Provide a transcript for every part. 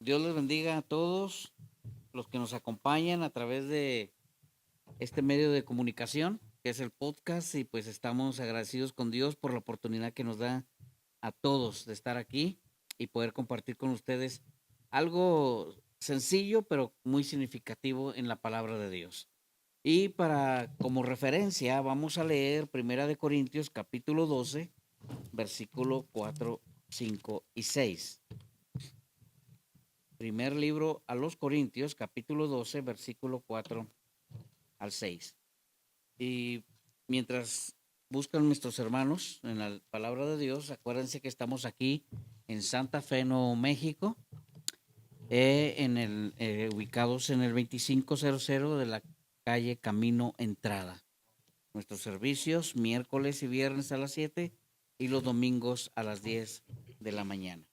Dios les bendiga a todos los que nos acompañan a través de este medio de comunicación, que es el podcast, y pues estamos agradecidos con Dios por la oportunidad que nos da a todos de estar aquí y poder compartir con ustedes algo sencillo, pero muy significativo en la palabra de Dios. Y para como referencia vamos a leer Primera de Corintios capítulo 12, versículo 4, 5 y 6. Primer libro a los Corintios, capítulo 12, versículo 4 al 6. Y mientras buscan nuestros hermanos en la palabra de Dios, acuérdense que estamos aquí en Santa Fe, Nuevo México, ubicados en el 2500 de la calle Camino Entrada. Nuestros servicios miércoles y viernes a las 7 y los domingos a las 10 de la mañana.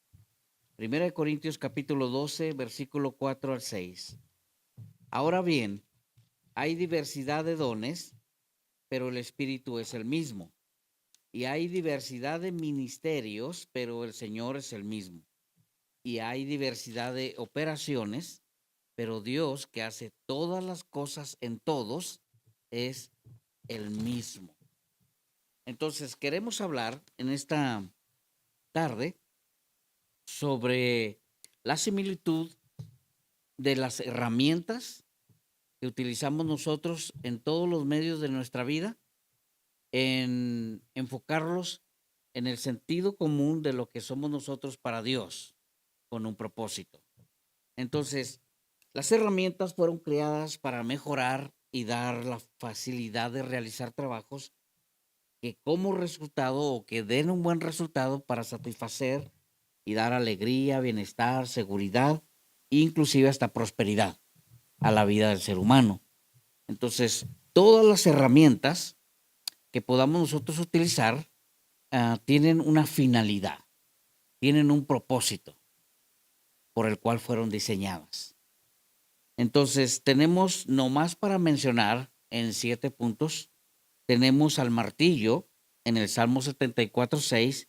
Primera de Corintios capítulo 12, versículo 4 al 6. Ahora bien, hay diversidad de dones, pero el Espíritu es el mismo. Y hay diversidad de ministerios, pero el Señor es el mismo. Y hay diversidad de operaciones, pero Dios, que hace todas las cosas en todos, es el mismo. Entonces, queremos hablar en esta tarde sobre la similitud de las herramientas que utilizamos nosotros en todos los medios de nuestra vida, en enfocarlos en el sentido común de lo que somos nosotros para Dios, con un propósito. Entonces, las herramientas fueron creadas para mejorar y dar la facilidad de realizar trabajos que como resultado o que den un buen resultado para satisfacer y dar alegría, bienestar, seguridad, inclusive hasta prosperidad a la vida del ser humano. Entonces, todas las herramientas que podamos nosotros utilizar tienen una finalidad, tienen un propósito por el cual fueron diseñadas. Entonces, tenemos, nomás para mencionar en 7 puntos, tenemos al martillo en el Salmo 74:6.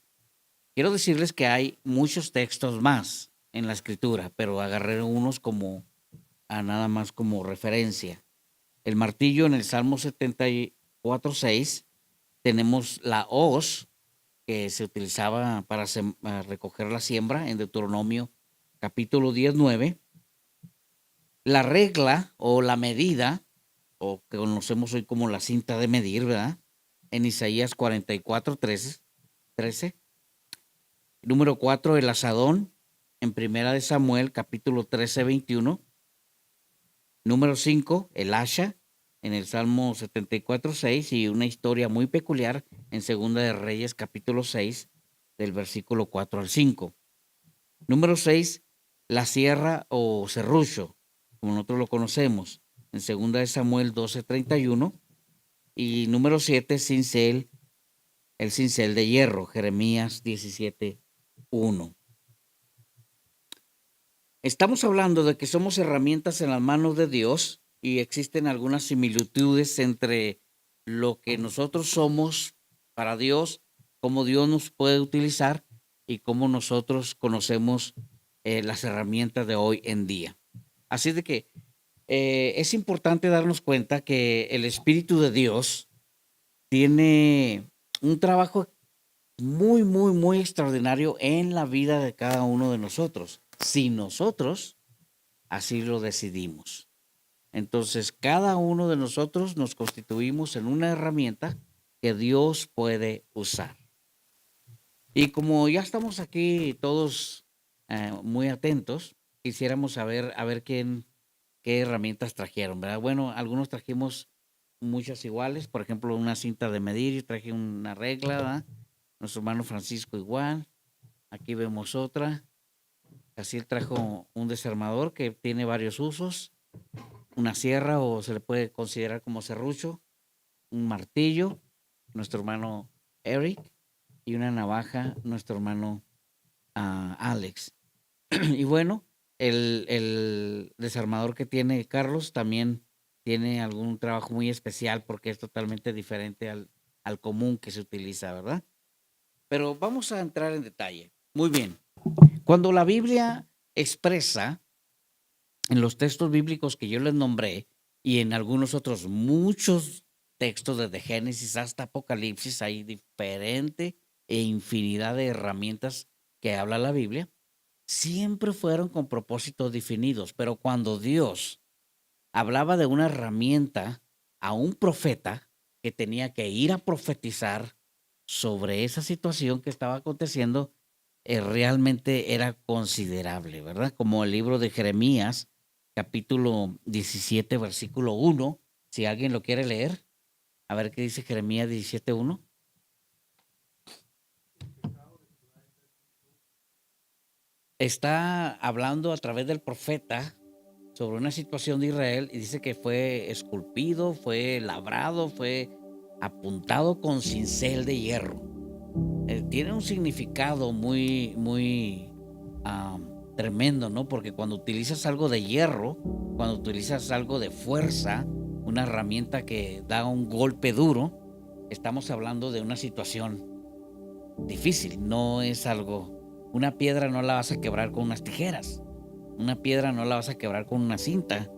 Quiero decirles que hay muchos textos más en la escritura, pero agarré unos como nada más como referencia. El martillo en el Salmo 74:6, tenemos la hoz que se utilizaba para recoger la siembra en Deuteronomio capítulo 19, la regla o la medida, o que conocemos hoy como la cinta de medir, ¿verdad? En Isaías 44:13. Número 4, el asadón en Primera de Samuel capítulo 13:21. Número 5, el asha en el Salmo 74:6 y una historia muy peculiar en Segunda de Reyes capítulo 6 del versículo 4 al 5. Número 6, la sierra o serrucho, como nosotros lo conocemos, en Segunda de Samuel 12:31. Y número 7, cincel, el cincel de hierro, Jeremías 17:1. Estamos hablando de que somos herramientas en las manos de Dios y existen algunas similitudes entre lo que nosotros somos para Dios, cómo Dios nos puede utilizar y cómo nosotros conocemos las herramientas de hoy en día. Así de que es importante darnos cuenta que el Espíritu de Dios tiene un trabajo muy, muy, muy extraordinario en la vida de cada uno de nosotros, si nosotros así lo decidimos. Entonces, cada uno de nosotros nos constituimos en una herramienta que Dios puede usar. Y como ya estamos aquí todos muy atentos, quisiéramos saber a ver qué herramientas trajeron, ¿verdad? Bueno, algunos trajimos muchas iguales, por ejemplo, una cinta de medir, yo traje una regla, ¿verdad? Nuestro hermano Francisco igual. Aquí vemos otra. Así él trajo un desarmador que tiene varios usos, una sierra o se le puede considerar como serrucho, un martillo, nuestro hermano Eric, y una navaja, nuestro hermano Alex. Y bueno, el desarmador que tiene Carlos también tiene algún trabajo muy especial porque es totalmente diferente al común que se utiliza, ¿verdad? Pero vamos a entrar en detalle. Muy bien. Cuando la Biblia expresa en los textos bíblicos que yo les nombré y en algunos otros muchos textos desde Génesis hasta Apocalipsis, hay diferente e infinidad de herramientas que habla la Biblia, siempre fueron con propósitos definidos, pero cuando Dios hablaba de una herramienta a un profeta que tenía que ir a profetizar sobre esa situación que estaba aconteciendo, realmente era considerable, ¿verdad? Como el libro de Jeremías, capítulo 17, versículo 1, si alguien lo quiere leer, a ver qué dice Jeremías 17:1. Está hablando a través del profeta sobre una situación de Israel y dice que fue esculpido, fue labrado, fue apuntado con cincel de hierro. Tiene un significado muy tremendo, ¿no? Porque cuando utilizas algo de hierro, cuando utilizas algo de fuerza, una herramienta que da un golpe duro, estamos hablando de una situación difícil, no es algo. Una piedra no la vas a quebrar con unas tijeras, una piedra no la vas a quebrar con una cinta,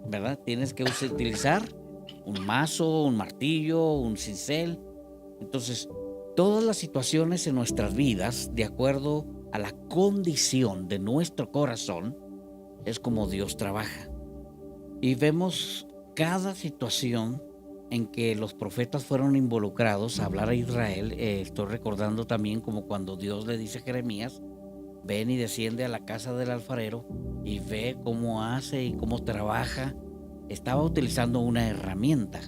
¿verdad? Tienes que utilizar un mazo, un martillo, un cincel. Entonces, todas las situaciones en nuestras vidas, de acuerdo a la condición de nuestro corazón, es como Dios trabaja. Y vemos cada situación en que los profetas fueron involucrados a hablar a Israel. Estoy recordando también como cuando Dios le dice a Jeremías, ven y desciende a la casa del alfarero y ve cómo hace y cómo trabaja. Estaba utilizando una herramienta,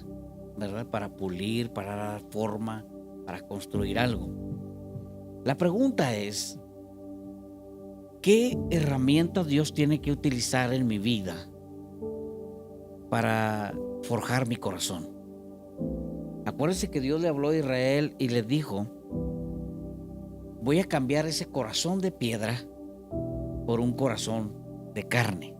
¿verdad? Para pulir, para dar forma, para construir algo. La pregunta es, ¿qué herramienta Dios tiene que utilizar en mi vida para forjar mi corazón? Acuérdense que Dios le habló a Israel y le dijo, voy a cambiar ese corazón de piedra por un corazón de carne.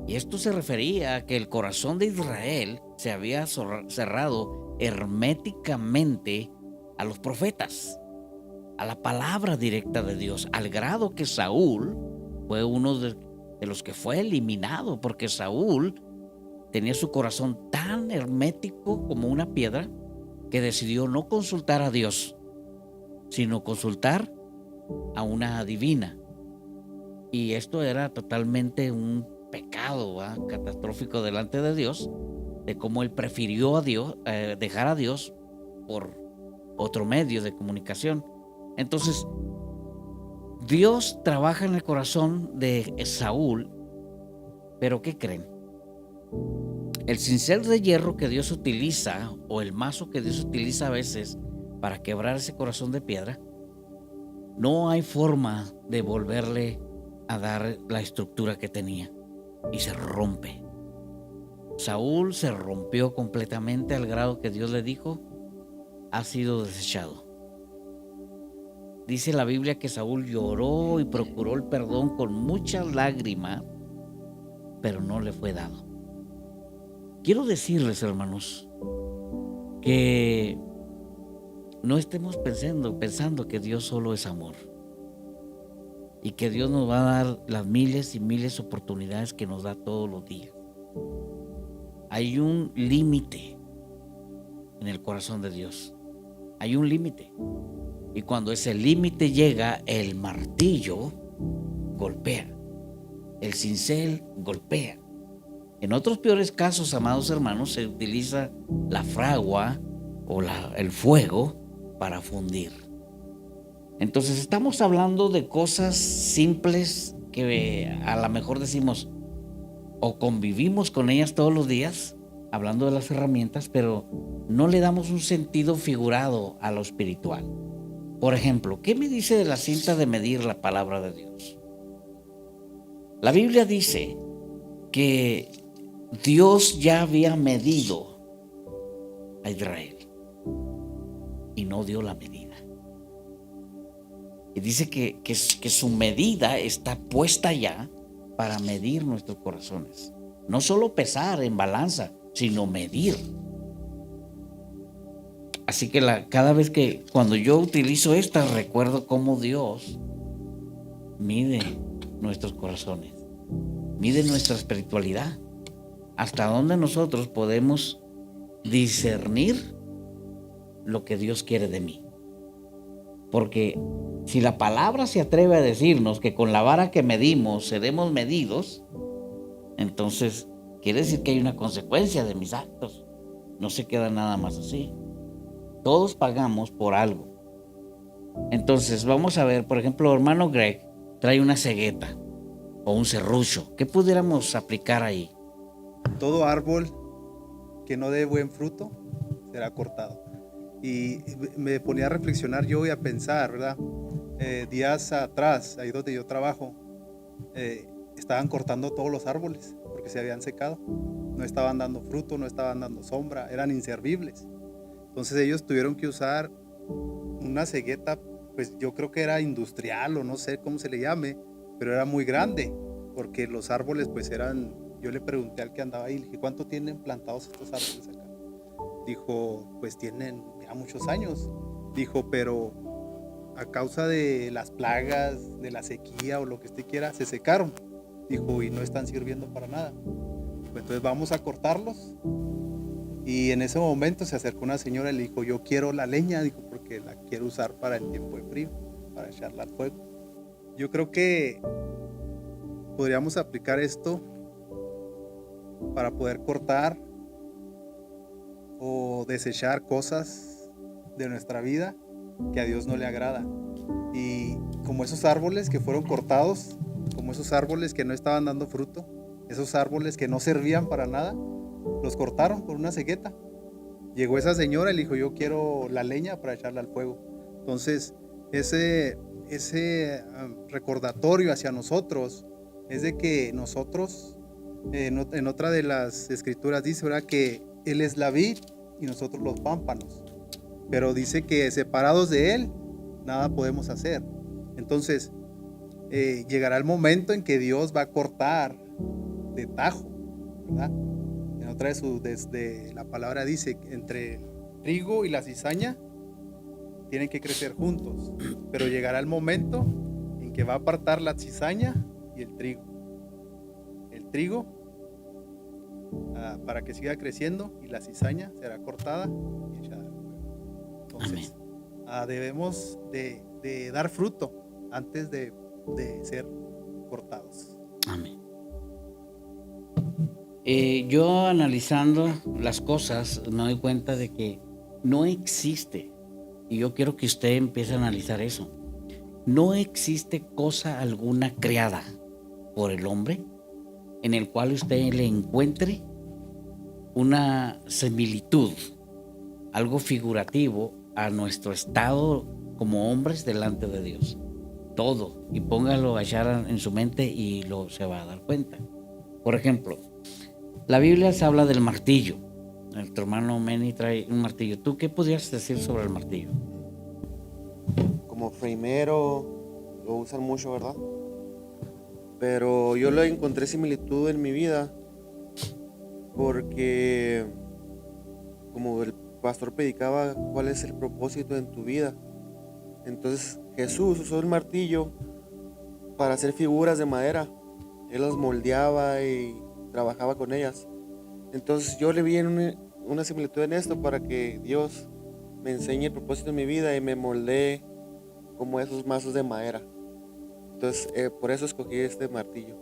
Y esto se refería a que el corazón de Israel se había cerrado herméticamente a los profetas, a la palabra directa de Dios, al grado que Saúl fue uno de los que fue eliminado, porque Saúl tenía su corazón tan hermético como una piedra que decidió no consultar a Dios, sino consultar a una adivina. Y esto era totalmente un pecado catastrófico delante de Dios, de cómo él prefirió a Dios, dejar a Dios por otro medio de comunicación. Entonces, Dios trabaja en el corazón de Saúl, pero ¿qué creen? El cincel de hierro que Dios utiliza, o el mazo que Dios utiliza a veces para quebrar ese corazón de piedra, no hay forma de volverle a dar la estructura que tenía y se rompe. Saúl se rompió completamente al grado que Dios le dijo, ha sido desechado. Dice la Biblia que Saúl lloró y procuró el perdón con muchas lágrimas, pero no le fue dado. Quiero decirles, hermanos, que no estemos pensando que Dios solo es amor y que Dios nos va a dar las miles y miles de oportunidades que nos da todos los días. Hay un límite en el corazón de Dios. Hay un límite. Y cuando ese límite llega, el martillo golpea. El cincel golpea. En otros peores casos, amados hermanos, se utiliza la fragua o el fuego para fundir. Entonces estamos hablando de cosas simples que a lo mejor decimos o convivimos con ellas todos los días, hablando de las herramientas, pero no le damos un sentido figurado a lo espiritual. Por ejemplo, ¿qué me dice de la cinta de medir la palabra de Dios? La Biblia dice que Dios ya había medido a Israel y no dio la medida. Y dice que su medida está puesta ya para medir nuestros corazones. No solo pesar en balanza, sino medir. Así que cada vez que cuando yo utilizo esta, recuerdo cómo Dios mide nuestros corazones, mide nuestra espiritualidad, hasta dónde nosotros podemos discernir lo que Dios quiere de mí. Porque si la palabra se atreve a decirnos que con la vara que medimos seremos medidos, entonces quiere decir que hay una consecuencia de mis actos. No se queda nada más así. Todos pagamos por algo. Entonces vamos a ver, por ejemplo, hermano Greg trae una cegueta o un serrucho. ¿Qué pudiéramos aplicar ahí? Todo árbol que no dé buen fruto será cortado. Y me ponía a reflexionar yo y a pensar, ¿verdad? Días atrás, ahí donde yo trabajo, estaban cortando todos los árboles porque se habían secado. No estaban dando fruto, no estaban dando sombra, eran inservibles. Entonces ellos tuvieron que usar una cegueta, pues yo creo que era industrial o no sé cómo se le llame, pero era muy grande porque los árboles pues eran, yo le pregunté al que andaba ahí, le dije, ¿cuánto tienen plantados estos árboles acá? Dijo, pues tienen ya muchos años. Dijo, pero a causa de las plagas, de la sequía o lo que usted quiera, se secaron. Dijo, y no están sirviendo para nada. Pues entonces vamos a cortarlos. Y en ese momento se acercó una señora y le dijo, yo quiero la leña, dijo, porque la quiero usar para el tiempo de frío, para echarla al fuego. Yo creo que podríamos aplicar esto para poder cortar o desechar cosas de nuestra vida que a Dios no le agrada. Y como esos árboles que fueron cortados, como esos árboles que no estaban dando fruto, esos árboles que no servían para nada, los cortaron con una cegueta. Llegó esa señora y le dijo, yo quiero la leña para echarla al fuego. Entonces, ese recordatorio hacia nosotros es de que nosotros, en otra de las escrituras dice, ¿verdad?, que Él es la vid y nosotros los pámpanos. Pero dice que separados de Él, nada podemos hacer. Entonces, llegará el momento en que Dios va a cortar de tajo, ¿verdad? En otra desde la palabra dice, entre el trigo y la cizaña tienen que crecer juntos. Pero llegará el momento en que va a apartar la cizaña y el trigo. El trigo para que siga creciendo y la cizaña será cortada y echada al fuego. Entonces, debemos de dar fruto antes de ser cortados. Amén. Yo analizando las cosas me doy cuenta de que no existe, y yo quiero que usted empiece a analizar eso, no existe cosa alguna creada por el hombre en el cual usted le encuentre una similitud, algo figurativo a nuestro estado como hombres delante de Dios. Todo, y póngalo a echar en su mente y se va a dar cuenta. Por ejemplo, la Biblia se habla del martillo. Nuestro hermano Manny trae un martillo. ¿Tú qué podrías decir sobre el martillo? Como frimero lo usan mucho, ¿verdad? Pero yo le encontré similitud en mi vida porque, como el pastor predicaba, ¿cuál es el propósito en tu vida? Entonces Jesús usó el martillo para hacer figuras de madera. Él las moldeaba y trabajaba con ellas. Entonces yo le vi una similitud en esto para que Dios me enseñe el propósito de mi vida y me moldee como esos mazos de madera. Entonces por eso escogí este martillo.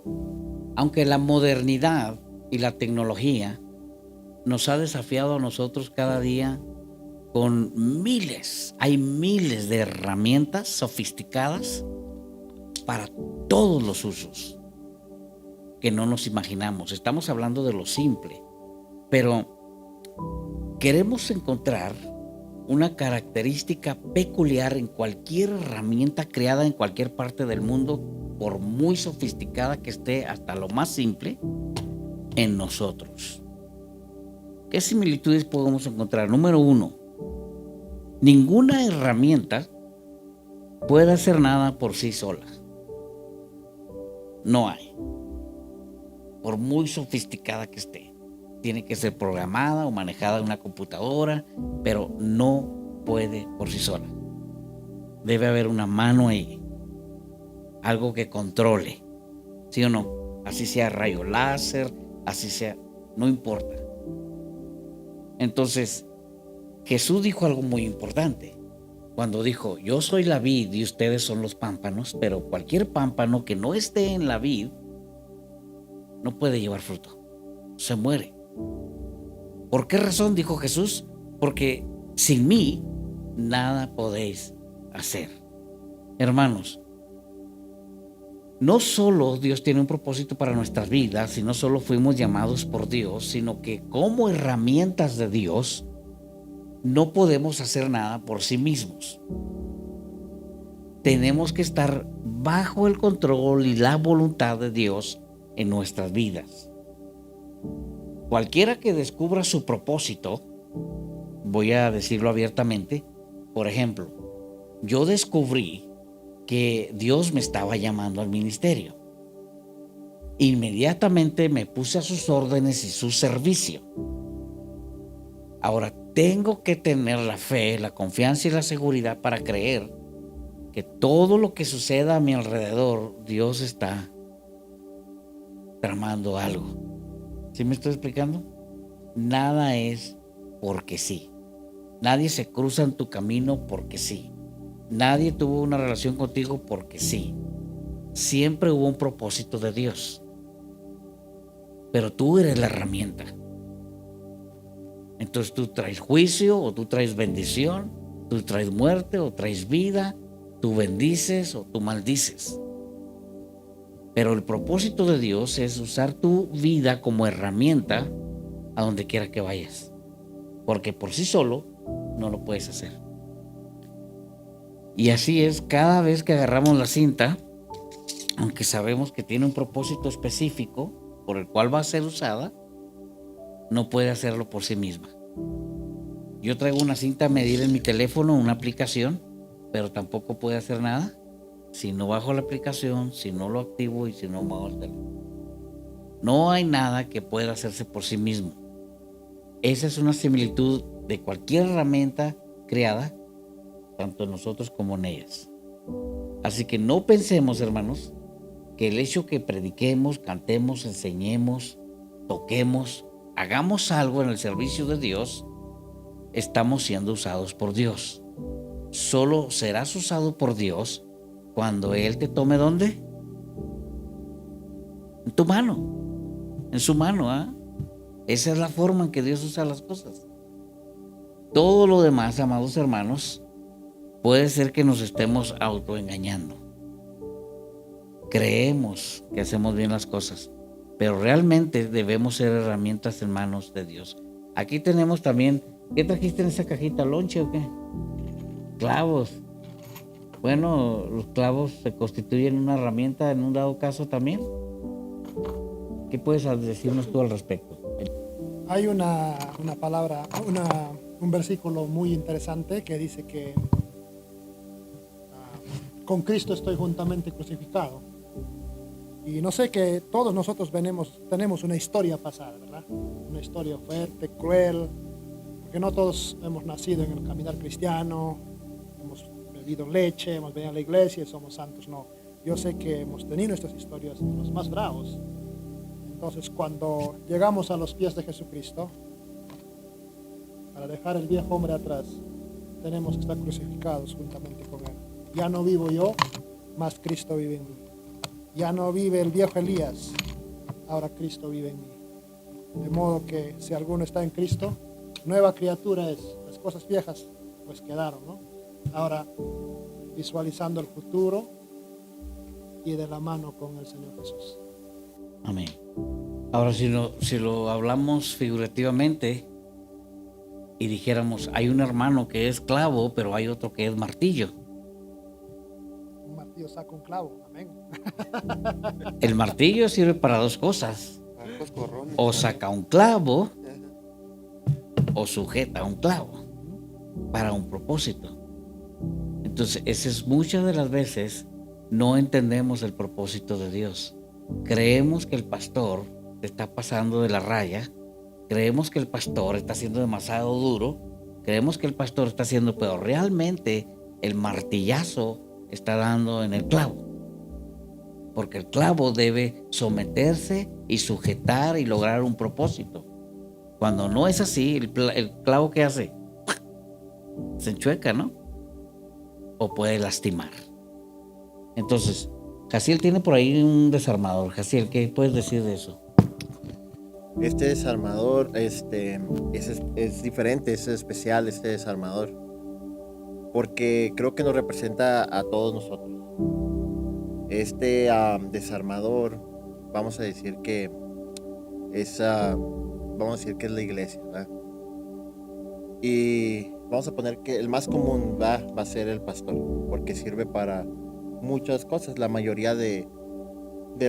Aunque la modernidad y la tecnología nos ha desafiado a nosotros cada día con hay miles de herramientas sofisticadas para todos los usos que no nos imaginamos. Estamos hablando de lo simple, pero queremos encontrar una característica peculiar en cualquier herramienta creada en cualquier parte del mundo, por muy sofisticada que esté, hasta lo más simple, en nosotros. ¿Qué similitudes podemos encontrar? Número 1, ninguna herramienta puede hacer nada por sí sola. No hay. Por muy sofisticada que esté. Tiene que ser programada o manejada en una computadora, pero no puede por sí sola. Debe haber una mano ahí algo que controle, ¿sí o no? Así sea rayo láser, así sea, no importa. Entonces, Jesús dijo algo muy importante. Cuando dijo, yo soy la vid y ustedes son los pámpanos, pero cualquier pámpano que no esté en la vid no puede llevar fruto, se muere. ¿Por qué razón dijo Jesús? Porque sin mí nada podéis hacer. Hermanos, no solo Dios tiene un propósito para nuestras vidas, y no solo fuimos llamados por Dios, sino que como herramientas de Dios no podemos hacer nada por sí mismos. Tenemos que estar bajo el control y la voluntad de Dios en nuestras vidas. Cualquiera que descubra su propósito, voy a decirlo abiertamente, por ejemplo, yo descubrí que Dios me estaba llamando al ministerio. Inmediatamente me puse a sus órdenes y su servicio. Ahora tengo que tener la fe, la confianza y la seguridad para creer que todo lo que suceda a mi alrededor, Dios está tramando algo. ¿Sí me estoy explicando? Nada es porque sí. Nadie se cruza en tu camino porque sí. Nadie tuvo una relación contigo porque sí. Siempre hubo un propósito de Dios. Pero tú eres la herramienta. Entonces tú traes juicio o tú traes bendición, tú traes muerte o traes vida, tú bendices o tú maldices. Pero el propósito de Dios es usar tu vida como herramienta a donde quiera que vayas. Porque por sí solo no lo puedes hacer. Y así es, cada vez que agarramos la cinta, aunque sabemos que tiene un propósito específico por el cual va a ser usada, no puede hacerlo por sí misma. Yo traigo una cinta a medir en mi teléfono, una aplicación, pero tampoco puede hacer nada si no bajo la aplicación, si no lo activo y si no muevo el teléfono. No hay nada que pueda hacerse por sí mismo. Esa es una similitud de cualquier herramienta creada, tanto en nosotros como en ellas. Así que no pensemos, hermanos, que el hecho que prediquemos, cantemos, enseñemos, toquemos, hagamos algo en el servicio de Dios, estamos siendo usados por Dios. Solo serás usado por Dios cuando Él te tome ¿dónde? En tu mano, en su mano, ¿ah? Esa es la forma en que Dios usa las cosas. Todo lo demás, amados hermanos, puede ser que nos estemos autoengañando. Creemos que hacemos bien las cosas, pero realmente debemos ser herramientas en manos de Dios. Aquí tenemos también, ¿qué trajiste en esa cajita? ¿Lonche o qué? Clavos. Bueno, los clavos se constituyen una herramienta en un dado caso también. ¿Qué puedes decirnos tú al respecto? Hay una palabra, un versículo muy interesante que dice que con Cristo estoy juntamente crucificado. Y no sé, que todos nosotros tenemos una historia pasada, ¿verdad? Una historia fuerte, cruel, porque no todos hemos nacido en el caminar cristiano, hemos bebido leche, hemos venido a la iglesia y somos santos. No, yo sé que hemos tenido estas historias, los más bravos. Entonces, cuando llegamos a los pies de Jesucristo, para dejar el viejo hombre atrás, tenemos que estar crucificados juntamente con Él. Ya no vivo yo, mas Cristo vive en mí. Ya no vive el viejo Elías, ahora Cristo vive en mí. De modo que si alguno está en Cristo, nueva criatura es. Las cosas viejas pues quedaron, ¿no? Ahora visualizando el futuro y de la mano con el Señor Jesús. Amén. Ahora, si lo hablamos figurativamente y dijéramos, hay un hermano que es clavo, pero hay otro que es martillo. Un martillo saca un clavo, amén. El martillo sirve para dos cosas. O saca un clavo o sujeta un clavo para un propósito. Entonces, muchas de las veces no entendemos el propósito de Dios. Creemos que el pastor está pasando de la raya, creemos que el pastor está siendo demasiado duro, creemos que el pastor está haciendo, pero realmente el martillazo está dando en el clavo. porque el clavo debe someterse y sujetar y lograr un propósito. Cuando no es así, el clavo, ¿qué hace? Se enchueca, ¿no? O puede lastimar. Entonces, Jaciel tiene por ahí un desarmador. Jaciel, ¿qué puedes decir de eso? Este desarmador es diferente, es especial este desarmador, porque creo que nos representa a todos nosotros. Este desarmador, vamos a decir que es, vamos a decir que es la iglesia, ¿verdad? Y vamos a poner que el más común va a ser el pastor, porque sirve para muchas cosas. La mayoría de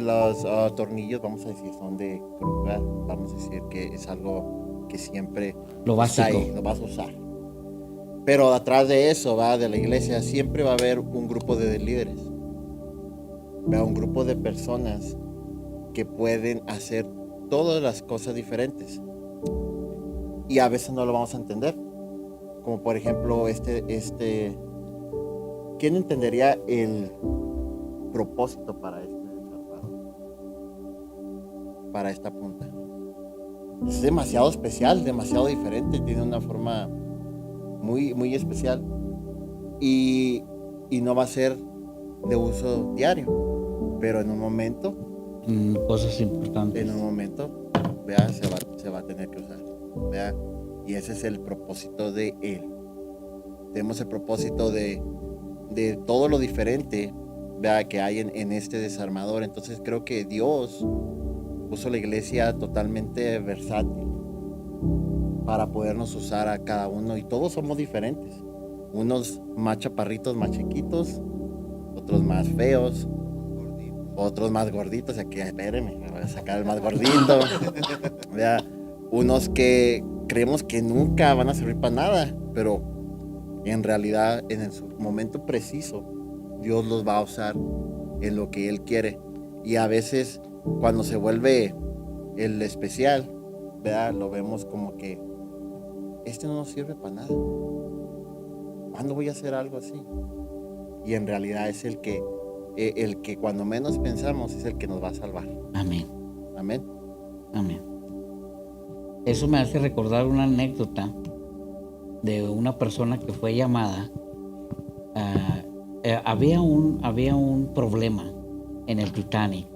los tornillos, vamos a decir, son de cruz, ¿verdad? Vamos a decir que es algo que siempre Lo está básico. ahí, lo vas a usar. Pero atrás de eso, ¿va? De la iglesia, siempre va a haber un grupo de líderes, ¿va? Un grupo de personas que pueden hacer todas las cosas diferentes. Y a veces no lo vamos a entender. Como por ejemplo, ¿quién entendería el propósito para este desarmador? Para esta punta. Es demasiado especial, demasiado diferente, tiene una forma muy, muy especial. Y no va a ser de uso diario, pero en un momento, Cosas importantes. vea, se va a tener que usar, vea. Y ese es el propósito de él. Tenemos el propósito de todo lo diferente, vea, que hay en este desarmador. Entonces creo que Dios puso la iglesia totalmente versátil para podernos usar a cada uno, y todos somos diferentes. Unos más chaparritos, más chiquitos, otros más feos, otros más gorditos. Aquí, espérenme, me voy a sacar el más gordito. Vea, unos que creemos que nunca van a servir para nada, pero en realidad en su momento preciso Dios los va a usar en lo que Él quiere. Y a veces cuando se vuelve el especial, ¿verdad? Lo vemos como que este no nos sirve para nada. ¿Cuándo voy a hacer algo así? Y en realidad es el que cuando menos pensamos es el que nos va a salvar. Amén. Amén. Amén. Eso me hace recordar una anécdota de una persona que fue llamada. Había un problema en el Titanic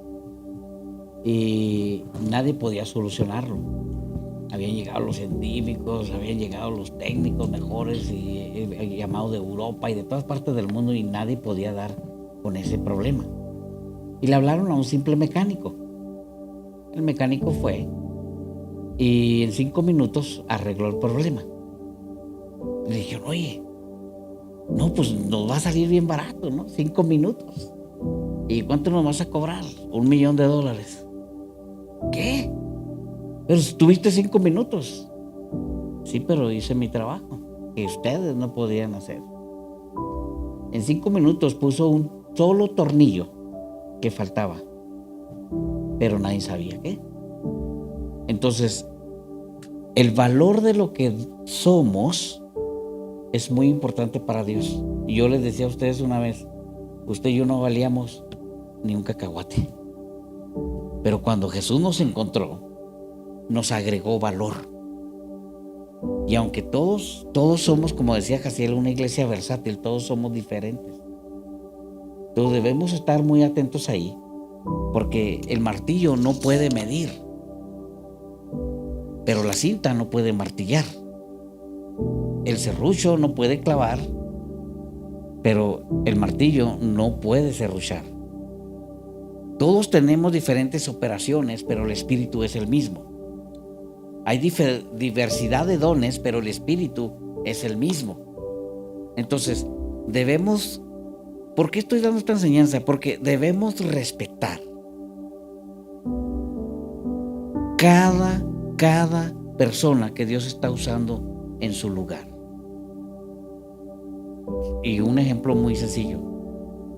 y nadie podía solucionarlo. Habían llegado los científicos, habían llegado los técnicos mejores y llamados de Europa y de todas partes del mundo, y nadie podía dar con ese problema. Y le hablaron a un simple mecánico. El mecánico fue y en 5 minutos arregló el problema. Le dijeron, oye, no, pues nos va a salir bien barato, ¿no? 5 minutos. ¿Y cuánto nos vas a cobrar? $1,000,000. ¿Qué? Pero si tuviste 5 minutos. Sí, pero hice mi trabajo, que ustedes no podían hacer. En 5 minutos puso un solo tornillo que faltaba, pero nadie sabía qué. Entonces, el valor de lo que somos es muy importante para Dios. Y yo les decía a ustedes una vez, usted y yo no valíamos ni un cacahuate. Pero cuando Jesús nos encontró, nos agregó valor. Y aunque todos somos, como decía Jaciel, una iglesia versátil, todos somos diferentes. Entonces debemos estar muy atentos ahí, porque el martillo no puede medir, pero la cinta no puede martillar. El serrucho no puede clavar, pero el martillo no puede serruchar. Todos tenemos diferentes operaciones, pero el espíritu es el mismo. Hay diversidad de dones, pero el espíritu es el mismo. Entonces, debemos... ¿Por qué estoy dando esta enseñanza? Porque debemos respetar cada persona que Dios está usando en su lugar. Y un ejemplo muy sencillo.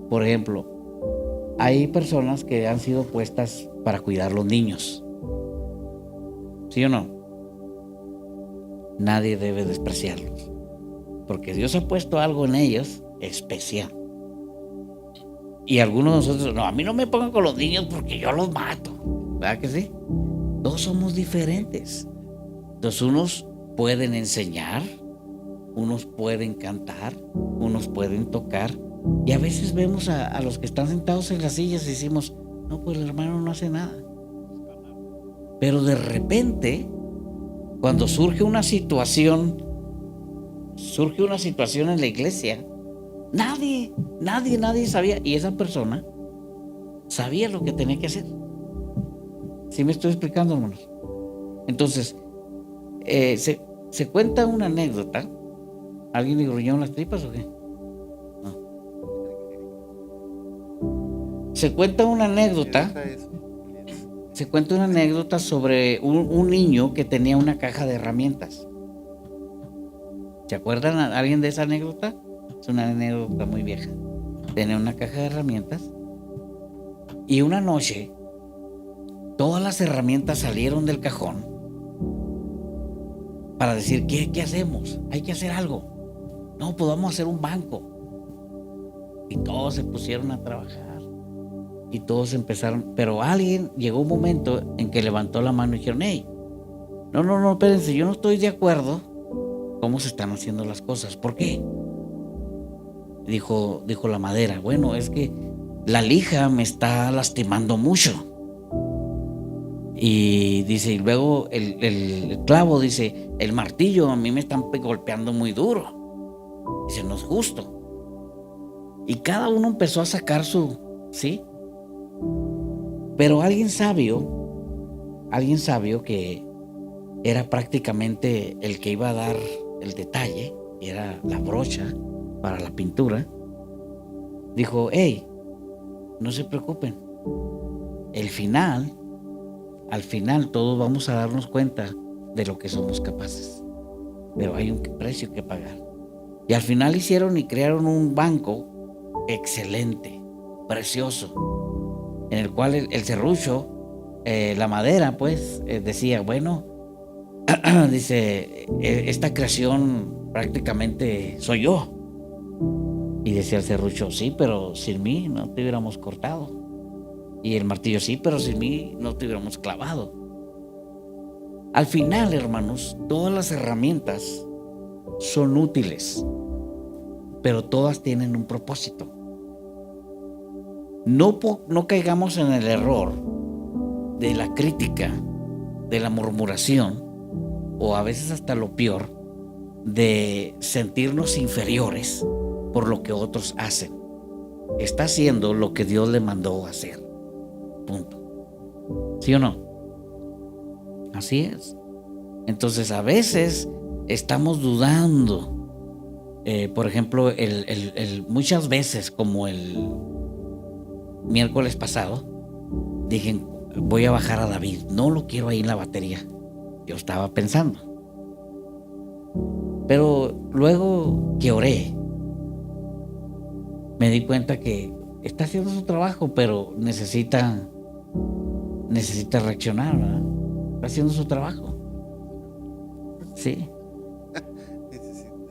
Por ejemplo, hay personas que han sido puestas para cuidar los niños. ¿Sí o no? Nadie debe despreciarlos, porque Dios ha puesto algo en ellos especial. Y algunos de nosotros, no, a mí no me pongan con los niños porque yo los mato. ¿Verdad que sí? Todos somos diferentes. Entonces unos pueden enseñar, unos pueden cantar, unos pueden tocar. Y a veces vemos a los que están sentados en las sillas y decimos, no, pues el hermano no hace nada. Pero de repente, cuando surge una situación en la iglesia, nadie sabía. Y esa persona sabía lo que tenía que hacer. ¿Sí me estoy explicando, hermanos? Entonces, se cuenta una anécdota. ¿Alguien le gruñó las tripas o qué? No. Se cuenta una anécdota. Se cuenta una anécdota sobre un niño que tenía una caja de herramientas. ¿Se acuerdan alguien de esa anécdota? Es una anécdota muy vieja. Tenía una caja de herramientas y una noche todas las herramientas salieron del cajón para decir, ¿qué hacemos? Hay que hacer algo. No, pues vamos a hacer un banco. Y todos se pusieron a trabajar. Y todos empezaron, pero llegó un momento en que levantó la mano y dijeron, hey, no, espérense, yo no estoy de acuerdo cómo se están haciendo las cosas. ¿Por qué? Dijo la madera, bueno, es que la lija me está lastimando mucho. Y dice, y luego el clavo dice, el martillo a mí me están golpeando muy duro. Dice, no es justo. Y cada uno empezó a sacar ¿sí? Pero alguien sabio que era prácticamente el que iba a dar el detalle, que era la brocha para la pintura, dijo, hey, no se preocupen, al final todos vamos a darnos cuenta de lo que somos capaces, pero hay un precio que pagar. Y al final hicieron y crearon un banco excelente, precioso, en el cual el serrucho, la madera, pues, decía, bueno, dice, esta creación prácticamente soy yo. Y decía el serrucho, sí, pero sin mí no te hubiéramos cortado. Y el martillo, sí, pero sin mí no te hubiéramos clavado. Al final, hermanos, todas las herramientas son útiles, pero todas tienen un propósito. No caigamos en el error de la crítica, de la murmuración, o a veces hasta lo peor, de sentirnos inferiores por lo que otros hacen. Está haciendo lo que Dios le mandó a hacer. Punto. ¿Sí o no? Así es. Entonces a veces estamos dudando. Por ejemplo, muchas veces, como el miércoles pasado, dije, voy a bajar a David, no lo quiero ahí en la batería. Yo estaba pensando. Pero luego que oré, me di cuenta que está haciendo su trabajo, pero necesita reaccionar, ¿verdad? Está haciendo su trabajo. Sí.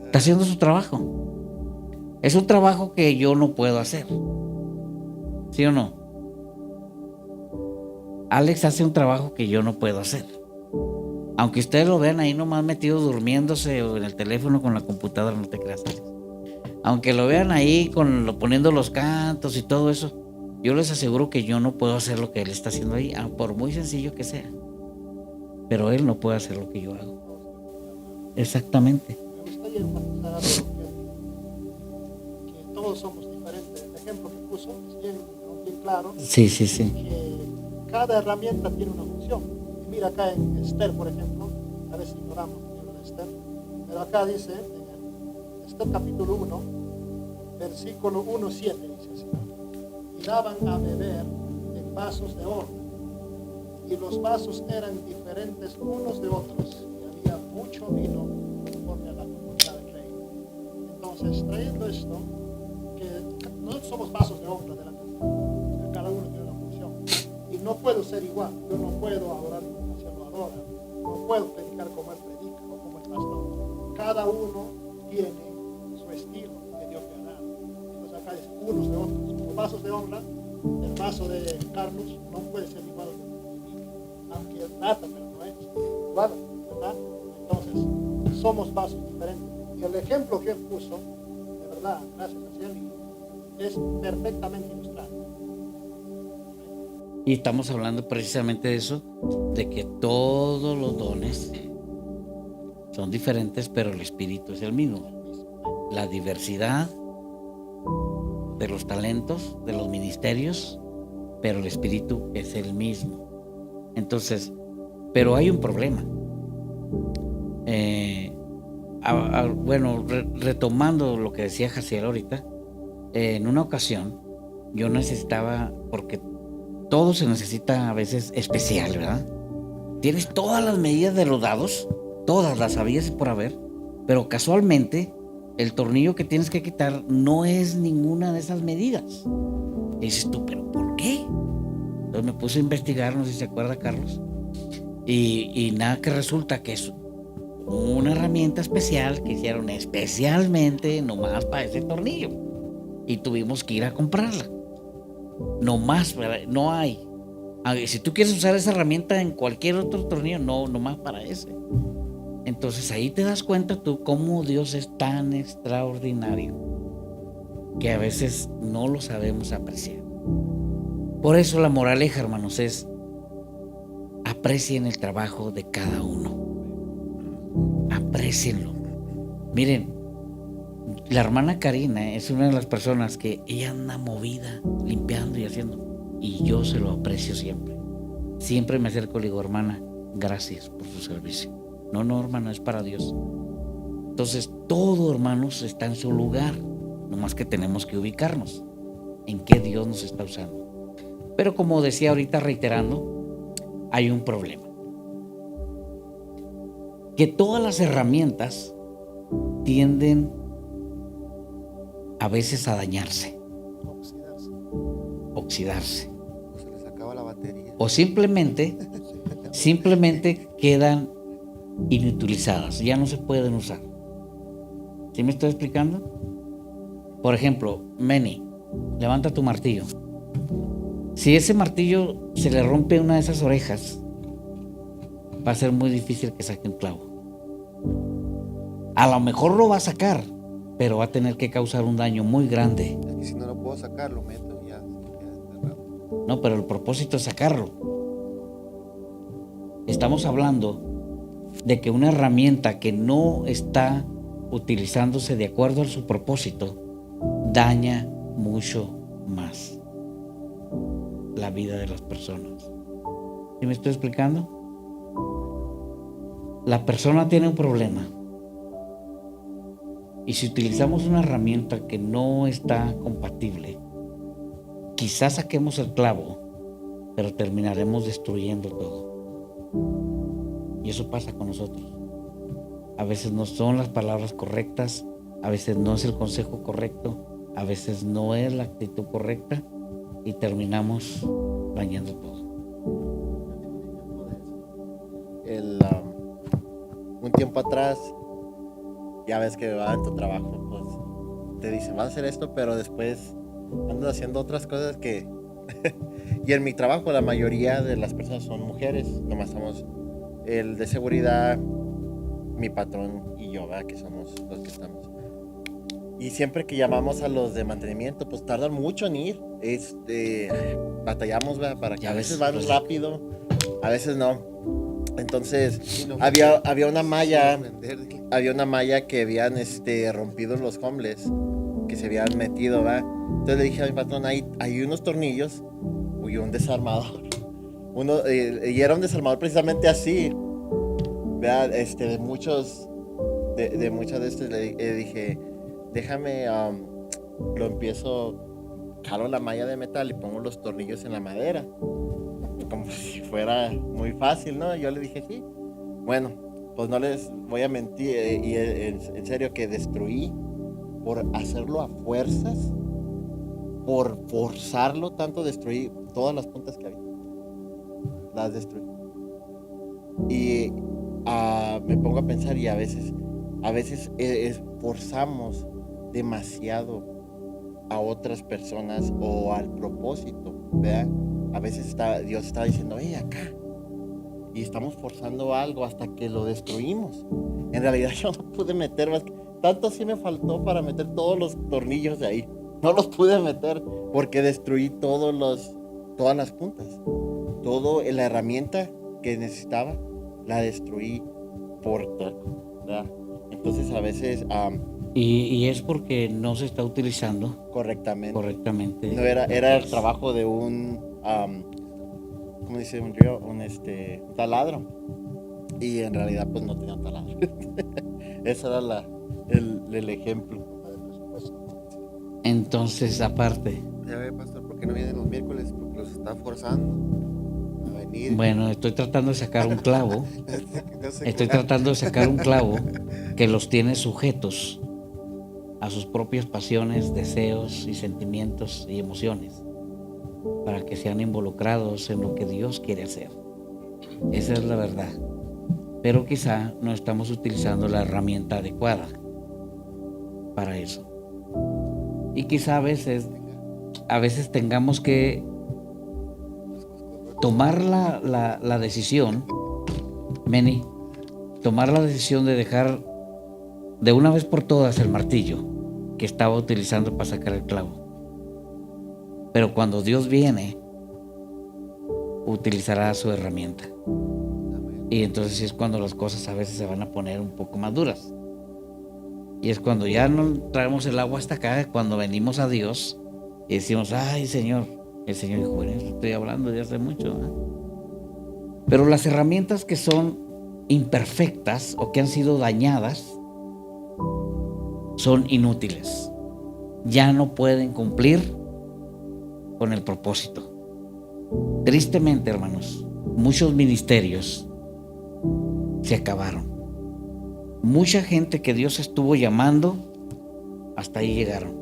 Está haciendo su trabajo. Es un trabajo que yo no puedo hacer. ¿Sí o no? Alex hace un trabajo que yo no puedo hacer. Aunque ustedes lo vean ahí nomás metido durmiéndose o en el teléfono con la computadora, no te creas. Aunque lo vean ahí poniendo los cantos y todo eso, yo les aseguro que yo no puedo hacer lo que él está haciendo ahí, por muy sencillo que sea. Pero él no puede hacer lo que yo hago. Exactamente. Me gustaría enfatizar algo que todos somos diferentes. El ejemplo que puso es bien claro. Sí. Que cada herramienta tiene una función. Y mira acá en Esther, por ejemplo, a veces ignoramos el libro de Esther, pero acá dice, en Esther capítulo 1, versículo 1-7, dice así, ¿no? Y daban a beber en vasos de oro, y los vasos eran diferentes unos de otros, y había mucho vino conforme a la voluntad del rey. Entonces, trayendo esto, que nosotros somos vasos de honra delante de Dios, cada uno tiene una función, y no puedo ser igual. Yo no puedo adorar como el lo adora, no puedo predicar como él predica o como el pastor. Cada uno tiene su estilo que Dios le ha dado. Entonces acá es unos de otros, como vasos de honra caso de Carlos no puede ser igual, aunque trata, pero no es igual, ¿verdad? Entonces, somos vasos diferentes. Y el ejemplo que él puso, de verdad, gracias a Cielo, es perfectamente ilustrado. Y estamos hablando precisamente de eso, de que todos los dones son diferentes, pero el espíritu es el mismo. La diversidad de los talentos, de los ministerios, pero el espíritu es el mismo. Entonces, pero hay un problema. Bueno, retomando lo que decía Jaciel ahorita, en una ocasión yo necesitaba, porque todo se necesita a veces especial, ¿verdad? Tienes todas las medidas de los dados, todas las sabías por haber, pero casualmente el tornillo que tienes que quitar no es ninguna de esas medidas. Y dices tú, ¿pero por qué? Entonces me puse a investigar, no sé si se acuerda Carlos, y nada, que resulta que es una herramienta especial que hicieron especialmente nomás para ese tornillo. Y tuvimos que ir a comprarla. No más, ¿verdad? No hay. Si tú quieres usar esa herramienta en cualquier otro tornillo, no más para ese. Entonces ahí te das cuenta tú cómo Dios es tan extraordinario que a veces no lo sabemos apreciar. Por eso la moraleja, hermanos, es: aprecien el trabajo de cada uno. Aprecienlo. Miren, la hermana Karina es una de las personas que ella anda movida, limpiando y haciendo. Y yo se lo aprecio siempre. Siempre me acerco y le digo, hermana, gracias por su servicio. No, hermano, es para Dios. Entonces, todo, hermanos, está en su lugar. Nomás que tenemos que ubicarnos en qué Dios nos está usando. Pero como decía ahorita, reiterando, hay un problema. Que todas las herramientas tienden a veces a dañarse, oxidarse, O se les acaba la batería. o simplemente quedan inutilizadas, ya no se pueden usar. ¿Sí me estoy explicando? Por ejemplo, Manny, levanta tu martillo. Si ese martillo se le rompe una de esas orejas, va a ser muy difícil que saque un clavo. A lo mejor lo va a sacar, pero va a tener que causar un daño muy grande. Es que si no lo puedo sacar, lo meto y ya se queda enterrado. No, pero el propósito es sacarlo. Estamos hablando de que una herramienta que no está utilizándose de acuerdo a su propósito daña mucho más la vida de las personas. ¿Sí me estoy explicando? La persona tiene un problema. Y si utilizamos una herramienta que no está compatible, quizás saquemos el clavo, pero terminaremos destruyendo todo. Y eso pasa con nosotros. A veces no son las palabras correctas, a veces no es el consejo correcto, a veces no es la actitud correcta y terminamos dañando todo. Un tiempo atrás, ya ves que va en tu trabajo, pues te dicen, vas a hacer esto, pero después andas haciendo otras cosas que... Y en mi trabajo la mayoría de las personas son mujeres, nomás somos el de seguridad, mi patrón y yo, ¿verdad? Que somos los que estamos. Y siempre que llamamos a los de mantenimiento, pues tardan mucho en ir. Batallamos, ¿verdad? Para que Ya a ves, veces van pues, rápido, a veces no. Entonces, Sí, no, había una malla, sorprender. había una malla que habían rompido los homeless, que se habían metido, ¿va? Entonces le dije a mi patrón, hay unos tornillos y un desarmador. Y era un desarmador precisamente así, ¿verdad? De muchas de estos le dije, déjame, lo empiezo, jalo la malla de metal y pongo los tornillos en la madera. Como si fuera muy fácil, ¿no? Yo le dije, sí. Bueno, pues no les voy a mentir, y en serio que destruí por hacerlo a fuerzas, por forzarlo tanto, destruí todas las puntas que había. Las destruí. Y me pongo a pensar y a veces forzamos demasiado a otras personas o al propósito, ¿verdad? A veces Dios está diciendo, acá. Y estamos forzando algo hasta que lo destruimos. En realidad yo no pude meter más. Tanto sí me faltó para meter todos los tornillos de ahí. No los pude meter porque destruí todas las puntas. Toda la herramienta que necesitaba la destruí por terco, ¿verdad? Entonces a veces Y es porque no se está utilizando correctamente. correctamente. No era el trabajo de un ¿cómo dice? Un taladro. Y en realidad pues no tenía un taladro. Ese era el ejemplo. Entonces, aparte, Ya ve, pastor, ¿por qué no vienen los miércoles? Porque los está forzando a venir. bueno, estoy tratando de sacar un clavo. No sé Estoy qué- tratando de sacar un clavo que los tiene sujetos a sus propias pasiones, deseos y sentimientos y emociones, para que sean involucrados en lo que Dios quiere hacer. Esa es la verdad. Pero quizá no estamos utilizando la herramienta adecuada para eso. Y quizá a veces tengamos que tomar la decisión, Meni, tomar la decisión de dejar de una vez por todas el martillo que estaba utilizando para sacar el clavo. Pero cuando Dios viene, utilizará su herramienta. Y entonces es cuando las cosas a veces se van a poner un poco más duras. Y es cuando ya no traemos el agua hasta acá, cuando venimos a Dios y decimos, ay Señor, el Señor dijo, bueno, estoy hablando de hace mucho, ¿eh? Pero las herramientas que son imperfectas o que han sido dañadas son inútiles. Ya no pueden cumplir con el propósito. Tristemente, hermanos, muchos ministerios se acabaron. Mucha gente que Dios estuvo llamando, hasta ahí llegaron.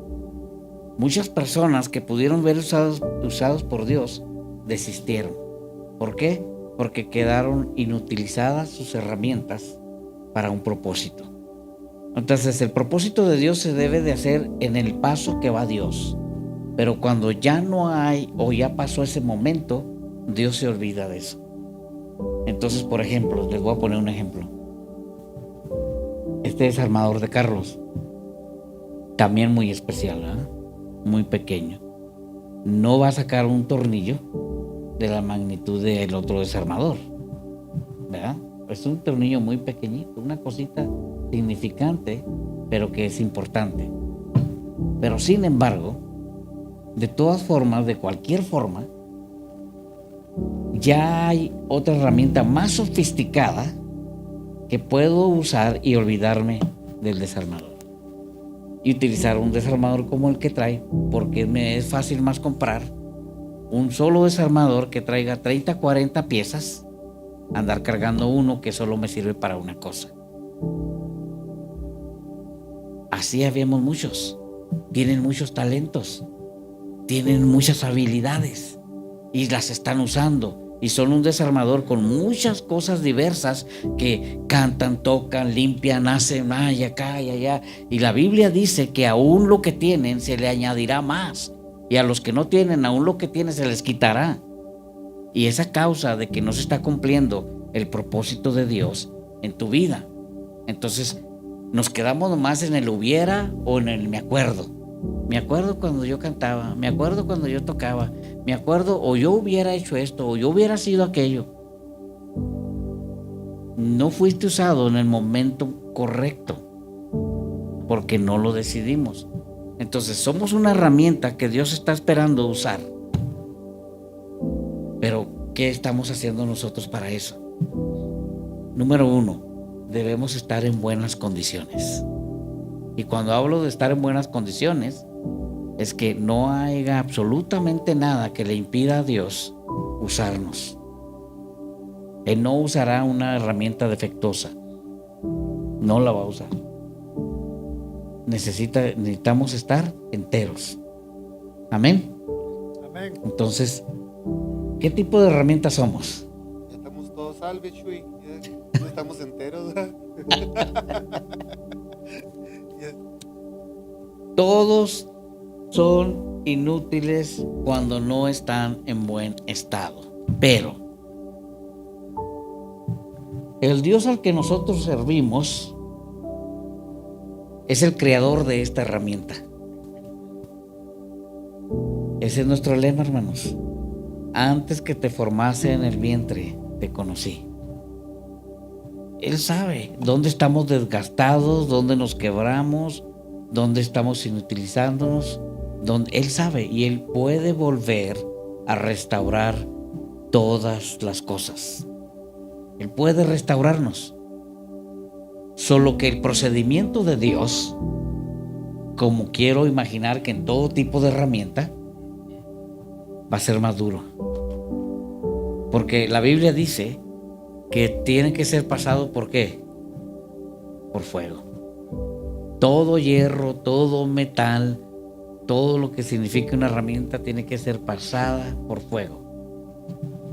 Muchas personas que pudieron ver usados por Dios, desistieron. ¿Por qué? Porque quedaron inutilizadas sus herramientas para un propósito. Entonces, el propósito de Dios se debe de hacer en el paso que va Dios. Pero cuando ya no hay o ya pasó ese momento, Dios se olvida de eso. Entonces, por ejemplo, les voy a poner un ejemplo. Este desarmador de carros, también muy especial, ¿verdad? Muy pequeño. No va a sacar un tornillo de la magnitud del otro desarmador, ¿verdad? Es un tornillo muy pequeñito, una cosita significante, pero que es importante. Pero sin embargo, de todas formas, de cualquier forma, ya hay otra herramienta más sofisticada que puedo usar y olvidarme del desarmador. Y utilizar un desarmador como el que trae, porque me es fácil más comprar un solo desarmador que traiga 30, 40 piezas, andar cargando uno que solo me sirve para una cosa. Así habíamos muchos. Tienen muchos talentos, tienen muchas habilidades y las están usando. Y son un desarmador con muchas cosas diversas que cantan, tocan, limpian, hacen y acá y allá. Y la Biblia dice que aún lo que tienen se le añadirá más. Y a los que no tienen, aún lo que tienen se les quitará. Y es a causa de que no se está cumpliendo el propósito de Dios en tu vida. Entonces nos quedamos nomás en el hubiera o en el me acuerdo. Me acuerdo cuando yo cantaba, me acuerdo cuando yo tocaba, me acuerdo o yo hubiera hecho esto o yo hubiera sido aquello. No fuiste usado en el momento correcto porque no lo decidimos. Entonces somos una herramienta que Dios está esperando usar. Pero ¿qué estamos haciendo nosotros para eso? Número 1, debemos estar en buenas condiciones. Y cuando hablo de estar en buenas condiciones, es que no haya absolutamente nada que le impida a Dios usarnos. Él no usará una herramienta defectuosa. No la va a usar. Necesitamos estar enteros. Amén. Amén. Entonces, ¿qué tipo de herramientas somos? Ya estamos todos salve, Chuy. Ya estamos enteros, ¿verdad? Todos son inútiles cuando no están en buen estado. Pero el Dios al que nosotros servimos es el creador de esta herramienta. Ese es nuestro lema, hermanos. Antes que te formase en el vientre, te conocí. Él sabe dónde estamos desgastados, dónde nos quebramos, dónde estamos inutilizándonos. Él sabe y Él puede volver a restaurar todas las cosas. Él puede restaurarnos. Solo que el procedimiento de Dios, como quiero imaginar que en todo tipo de herramienta, va a ser más duro. Porque la Biblia dice que tiene que ser pasado ¿por qué? Por fuego. Todo hierro, todo metal, todo lo que significa una herramienta tiene que ser pasada por fuego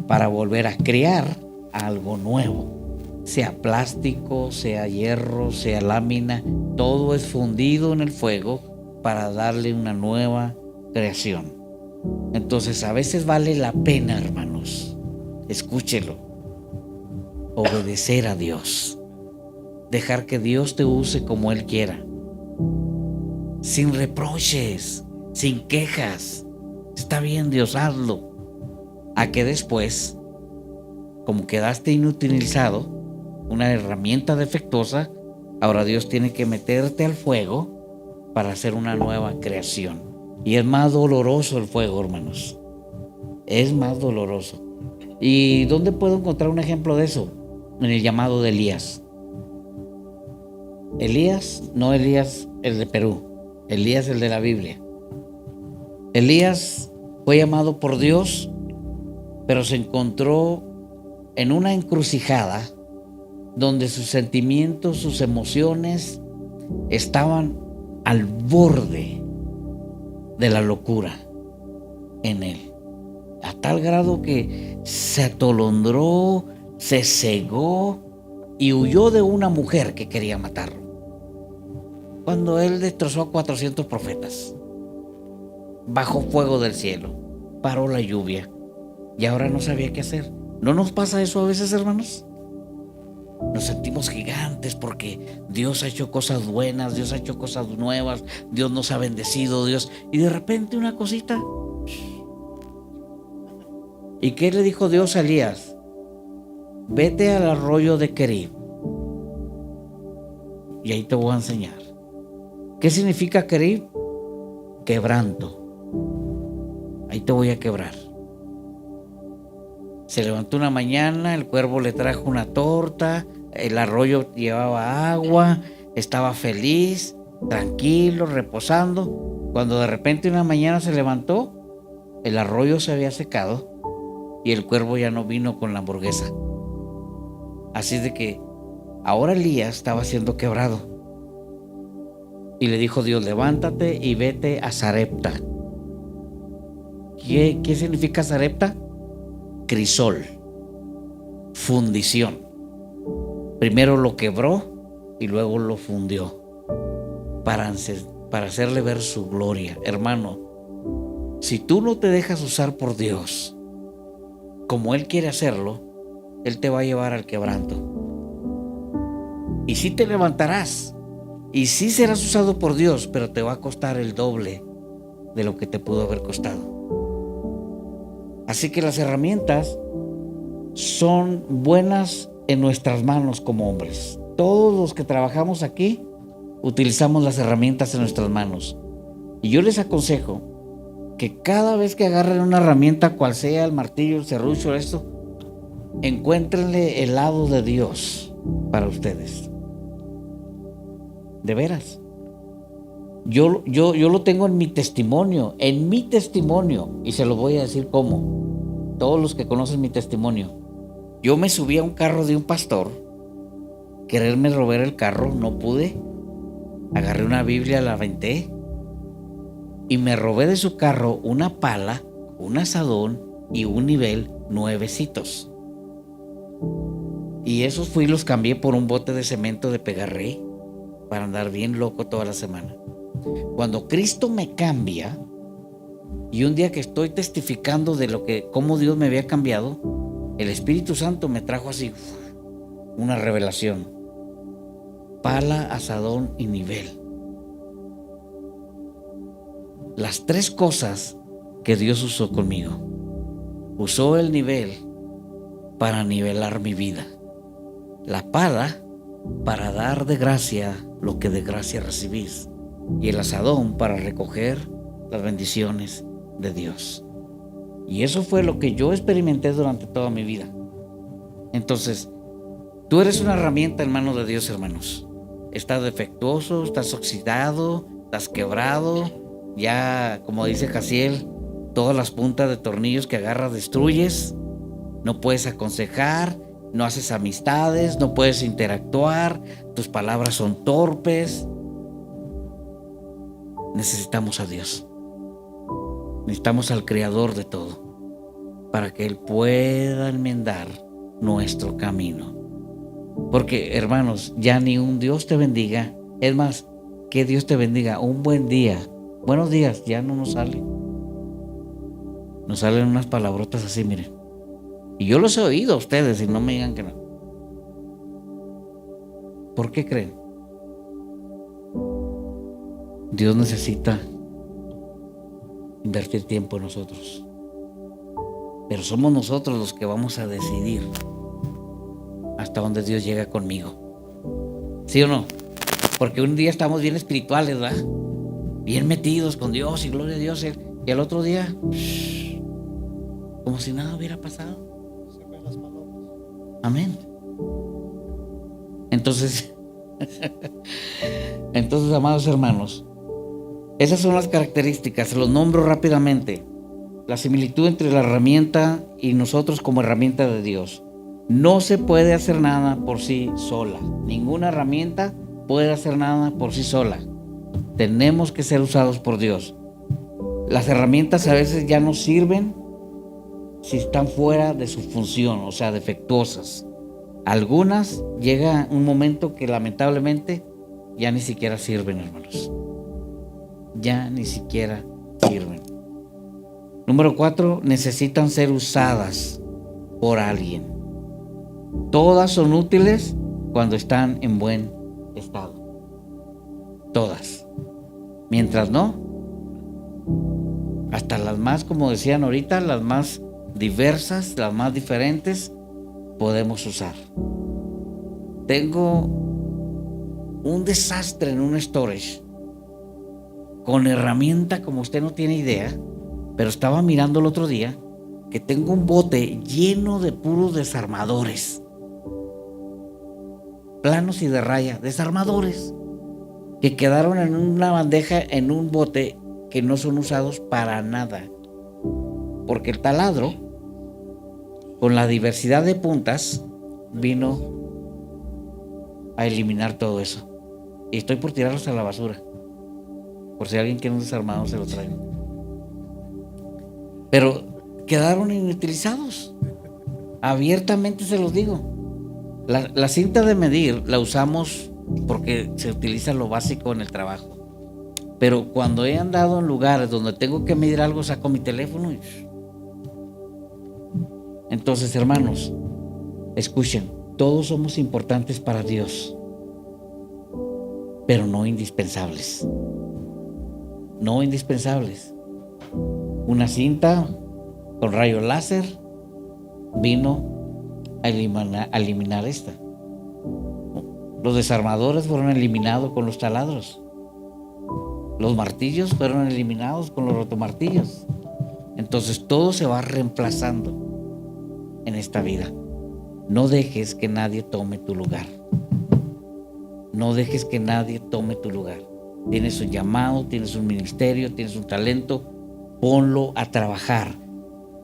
para volver a crear algo nuevo. Sea plástico, sea hierro, sea lámina, todo es fundido en el fuego para darle una nueva creación. Entonces a veces vale la pena, hermanos, escúchelo, obedecer a Dios, dejar que Dios te use como Él quiera, sin reproches, sin quejas. Está bien, Dios, hazlo. A que después, como quedaste inutilizado, una herramienta defectuosa, ahora Dios tiene que meterte al fuego para hacer una nueva creación. Y es más doloroso el fuego, hermanos. Es más doloroso. ¿Y dónde puedo encontrar un ejemplo de eso? En el llamado de Elías. Elías, no Elías el de Perú, Elías el de la Biblia. Elías fue llamado por Dios, pero se encontró en una encrucijada donde sus sentimientos, sus emociones estaban al borde de la locura en él, a tal grado que se atolondró, se cegó y huyó de una mujer que quería matarlo. Cuando él destrozó a 400 profetas, bajó fuego del cielo, paró la lluvia y ahora no sabía qué hacer. ¿No nos pasa eso a veces, hermanos? Nos sentimos gigantes porque Dios ha hecho cosas buenas, Dios ha hecho cosas nuevas, Dios nos ha bendecido, y de repente una cosita. ¿Y qué le dijo Dios a Elías? Vete al arroyo de Querib y ahí te voy a enseñar. ¿Qué significa Querib? Quebranto. Ahí te voy a quebrar. Se levantó una mañana, el cuervo le trajo una torta, el arroyo llevaba agua, estaba feliz, tranquilo, reposando. Cuando de repente una mañana se levantó, el arroyo se había secado y el cuervo ya no vino con la hamburguesa. Así de que ahora Elías estaba siendo quebrado. Y le dijo Dios, levántate y vete a Sarepta. ¿Qué significa Sarepta? Crisol, fundición. Primero lo quebró y luego lo fundió para hacerle ver su gloria. Hermano, si tú no te dejas usar por Dios como Él quiere hacerlo, Él te va a llevar al quebranto. Y sí te levantarás y sí serás usado por Dios, pero te va a costar el doble de lo que te pudo haber costado. Así que las herramientas son buenas en nuestras manos como hombres. Todos los que trabajamos aquí utilizamos las herramientas en nuestras manos. Y yo les aconsejo que cada vez que agarren una herramienta, cual sea el martillo, el serrucho, esto, encuéntrenle el lado de Dios para ustedes. De veras. Yo lo tengo en mi testimonio, y se lo voy a decir cómo. Todos los que conocen mi testimonio. Yo me subí a un carro de un pastor, quererme robar el carro, no pude. Agarré una Biblia, la aventé y me robé de su carro una pala, un asadón y un nivel nuevecitos. Y esos fui y los cambié por un bote de cemento de Pegarrey para andar bien loco toda la semana. Cuando Cristo me cambia, Y un día que estoy testificando de cómo Dios me había cambiado, el Espíritu Santo me trajo así una revelación. Pala, asadón y nivel. Las tres cosas que Dios usó conmigo. Usó el nivel para nivelar mi vida. La pala para dar de gracia lo que de gracia recibís. Y el asadón para recoger las bendiciones de Dios. Y eso fue lo que yo experimenté durante toda mi vida. Entonces, tú eres una herramienta en manos de Dios, hermanos. Estás defectuoso, estás oxidado, estás quebrado. Ya, como dice Jaciel, todas las puntas de tornillos que agarras destruyes. No puedes aconsejar, no haces amistades, no puedes interactuar, tus palabras son torpes. Necesitamos a Dios. Necesitamos al Creador de todo para que Él pueda enmendar nuestro camino. Porque, hermanos, ya ni un Dios te bendiga. Es más, que Dios te bendiga. Un buen día. Buenos días, ya no nos sale. Nos salen unas palabrotas así, miren. Y yo los he oído a ustedes y no me digan que no. ¿Por qué creen? Dios necesita invertir tiempo en nosotros. Pero somos nosotros los que vamos a decidir hasta dónde Dios llega conmigo. ¿Sí o no? Porque un día estamos bien espirituales, ¿verdad? Bien metidos con Dios y gloria a Dios. Y al otro día, como si nada hubiera pasado. Se ven las palomas. Amén. Entonces, amados hermanos, esas son las características. Los nombro rápidamente. La similitud entre la herramienta y nosotros como herramienta de Dios. No se puede hacer nada por sí sola. Ninguna herramienta puede hacer nada por sí sola. Tenemos que ser usados por Dios. Las herramientas a veces ya no sirven si están fuera de su función, o sea, defectuosas. Algunas llega un momento que lamentablemente ya ni siquiera sirven, hermanos. Ya ni siquiera sirven. Número 4, necesitan ser usadas por alguien. Todas son útiles cuando están en buen estado. Todas. Mientras no, hasta las más, como decían ahorita, las más diversas, las más diferentes, podemos usar. Tengo un desastre en un storage con herramienta como usted no tiene idea, pero estaba mirando el otro día que tengo un bote lleno de puros desarmadores, planos y de raya, desarmadores que quedaron en una bandeja, en un bote, que no son usados para nada, porque el taladro con la diversidad de puntas vino a eliminar todo eso, y estoy por tirarlos a la basura. Por si alguien quiere un desarmador, se lo traigo. Pero quedaron inutilizados. Abiertamente se los digo. La cinta de medir la usamos porque se utiliza lo básico en el trabajo. Pero cuando he andado en lugares donde tengo que medir algo, saco mi teléfono. Entonces, hermanos, escuchen, todos somos importantes para Dios, pero no indispensables. No indispensables. Una cinta con rayo láser vino a eliminar esta. Los desarmadores fueron eliminados con los taladros. Los martillos fueron eliminados con los rotomartillos. Entonces todo se va reemplazando en esta vida. No dejes que nadie tome tu lugar. No dejes que nadie tome tu lugar. Tienes un llamado, tienes un ministerio, tienes un talento, ponlo a trabajar.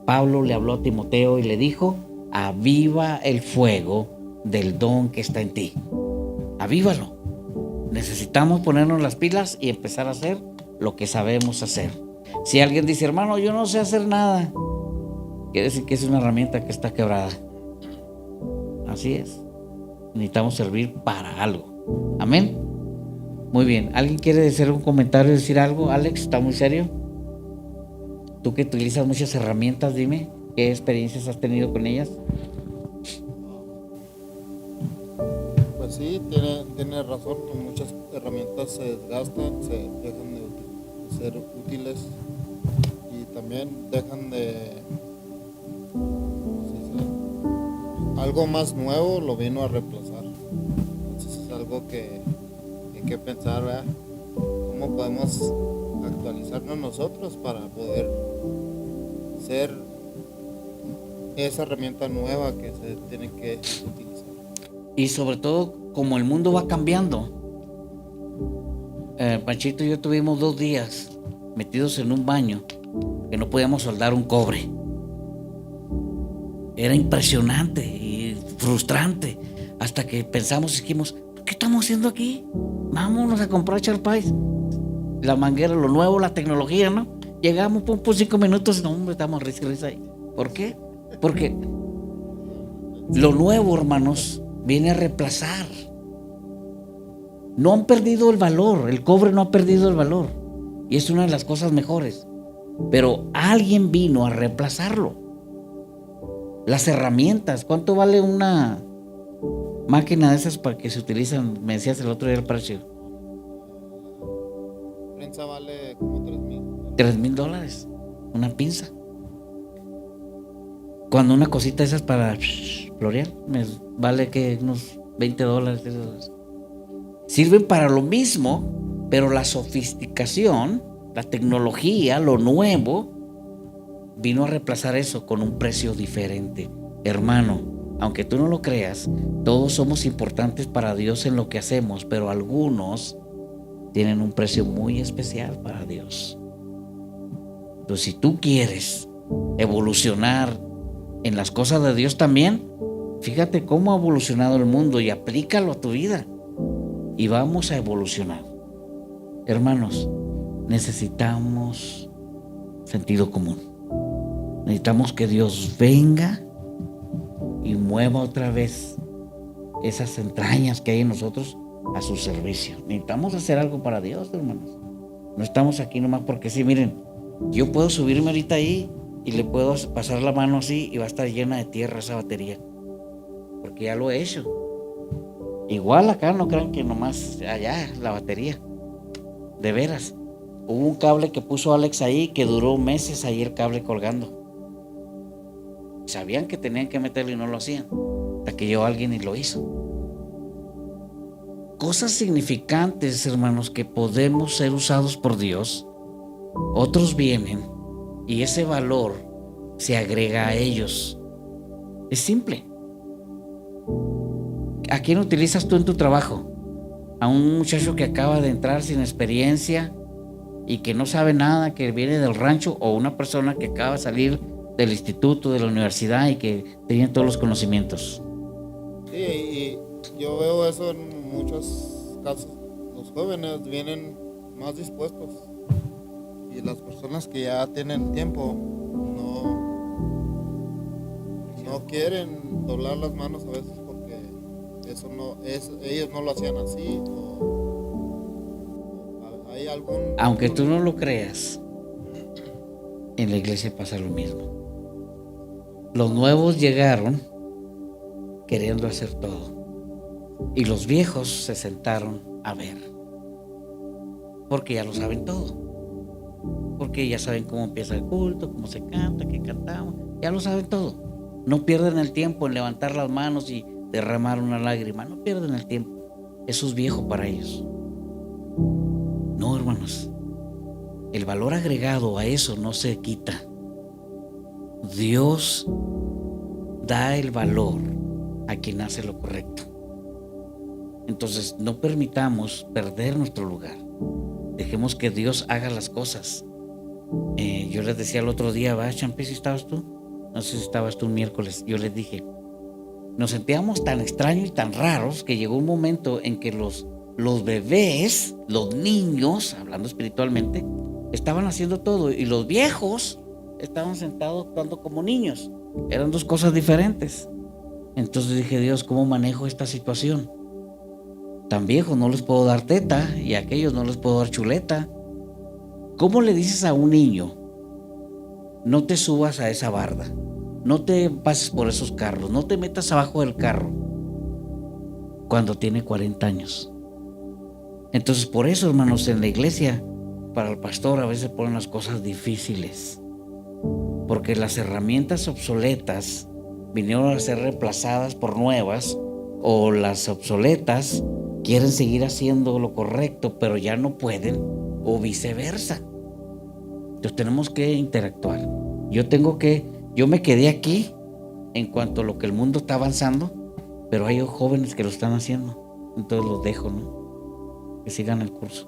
Pablo le habló a Timoteo y le dijo: aviva el fuego del don que está en ti. Avívalo. Necesitamos ponernos las pilas y empezar a hacer lo que sabemos hacer. Si alguien dice: hermano, yo no sé hacer nada, quiere decir que es una herramienta que está quebrada. Así es. Necesitamos servir para algo. Amén. Muy bien. ¿Alguien quiere hacer un comentario, decir algo? Alex, ¿está muy serio? Tú que utilizas muchas herramientas, dime, ¿qué experiencias has tenido con ellas? Pues sí, tiene razón, muchas herramientas se desgastan, se dejan de ser útiles y también dejan de, ¿cómo se dice? Algo más nuevo lo vino a reemplazar. Entonces es algo que hay que pensar, ¿verdad? ¿Cómo podemos actualizarnos nosotros para poder ser esa herramienta nueva que se tiene que utilizar? Y sobre todo, como el mundo va cambiando. Panchito y yo tuvimos 2 días metidos en un baño que no podíamos soldar un cobre. Era impresionante y frustrante. Hasta que pensamos y dijimos, ¿qué estamos haciendo aquí? Vámonos a comprar Charpais. La manguera, lo nuevo, la tecnología, ¿no? Llegamos, pum, 5 minutos, no, hombre, estamos risa ahí. ¿Por qué? Porque lo nuevo, hermanos, viene a reemplazar. No han perdido el valor, el cobre no ha perdido el valor. Y es una de las cosas mejores. Pero alguien vino a reemplazarlo. Las herramientas, ¿cuánto vale una máquina de esas para que se utilizan? Me decías el otro día el precio. La prensa vale como $3,000. $3,000, una pinza. Cuando una cosita de esas para florear, me vale que unos $20. Sirven para lo mismo, pero la sofisticación, la tecnología, lo nuevo, vino a reemplazar eso con un precio diferente. Hermano, aunque tú no lo creas, todos somos importantes para Dios en lo que hacemos, pero algunos tienen un precio muy especial para Dios. Entonces, si tú quieres evolucionar en las cosas de Dios también, fíjate cómo ha evolucionado el mundo y aplícalo a tu vida. Y vamos a evolucionar. Hermanos, necesitamos sentido común. Necesitamos que Dios venga y mueva otra vez esas entrañas que hay en nosotros a su servicio. Necesitamos hacer algo para Dios, hermanos. No estamos aquí nomás porque sí. Miren, yo puedo subirme ahorita ahí y le puedo pasar la mano así y va a estar llena de tierra esa batería, porque ya lo he hecho. Igual acá no crean que nomás allá la batería. De veras. Hubo un cable que puso Alex ahí que duró meses ahí el cable colgando. Sabían que tenían que meterlo y no lo hacían. Hasta que llegó alguien y lo hizo. Cosas significantes, hermanos, que podemos ser usados por Dios. Otros vienen y ese valor se agrega a ellos. Es simple. ¿A quién utilizas tú en tu trabajo? ¿A un muchacho que acaba de entrar sin experiencia y que no sabe nada, que viene del rancho, o una persona que acaba de salir del instituto, de la universidad y que tiene todos los conocimientos? Sí, y yo veo eso en muchos casos. Los jóvenes vienen más dispuestos y las personas que ya tienen tiempo no quieren doblar las manos a veces porque eso no es, ellos no lo hacían así, o hay algún... Aunque tú no lo creas, en la iglesia pasa lo mismo. Los nuevos llegaron queriendo hacer todo y los viejos se sentaron a ver, porque ya lo saben todo, porque ya saben cómo empieza el culto, cómo se canta, qué cantamos, ya lo saben todo. No pierden el tiempo en levantar las manos y derramar una lágrima, no pierden el tiempo. Eso es viejo para ellos. No, hermanos, el valor agregado a eso no se quita. Dios da el valor a quien hace lo correcto. Entonces, no permitamos perder nuestro lugar. Dejemos que Dios haga las cosas. Yo les decía el otro día, ¿va, Champi, si estabas tú? No sé si estabas tú un miércoles. Yo les dije, nos sentíamos tan extraños y tan raros que llegó un momento en que los bebés, los niños, hablando espiritualmente, estaban haciendo todo y los viejos estaban sentados actuando como niños. Eran dos cosas diferentes. Entonces dije, Dios, ¿cómo manejo esta situación? Tan viejos no les puedo dar teta y a aquellos no les puedo dar chuleta. ¿Cómo le dices a un niño no te subas a esa barda, no te pases por esos carros, no te metas abajo del carro cuando tiene 40 años. Entonces, por eso, hermanos, en la iglesia, para el pastor a veces ponen las cosas difíciles, porque las herramientas obsoletas vinieron a ser reemplazadas por nuevas, o las obsoletas quieren seguir haciendo lo correcto, pero ya no pueden, o viceversa. Entonces tenemos que interactuar. Yo me quedé aquí en cuanto a lo que el mundo está avanzando, pero hay jóvenes que lo están haciendo, entonces los dejo, ¿no? Que sigan el curso.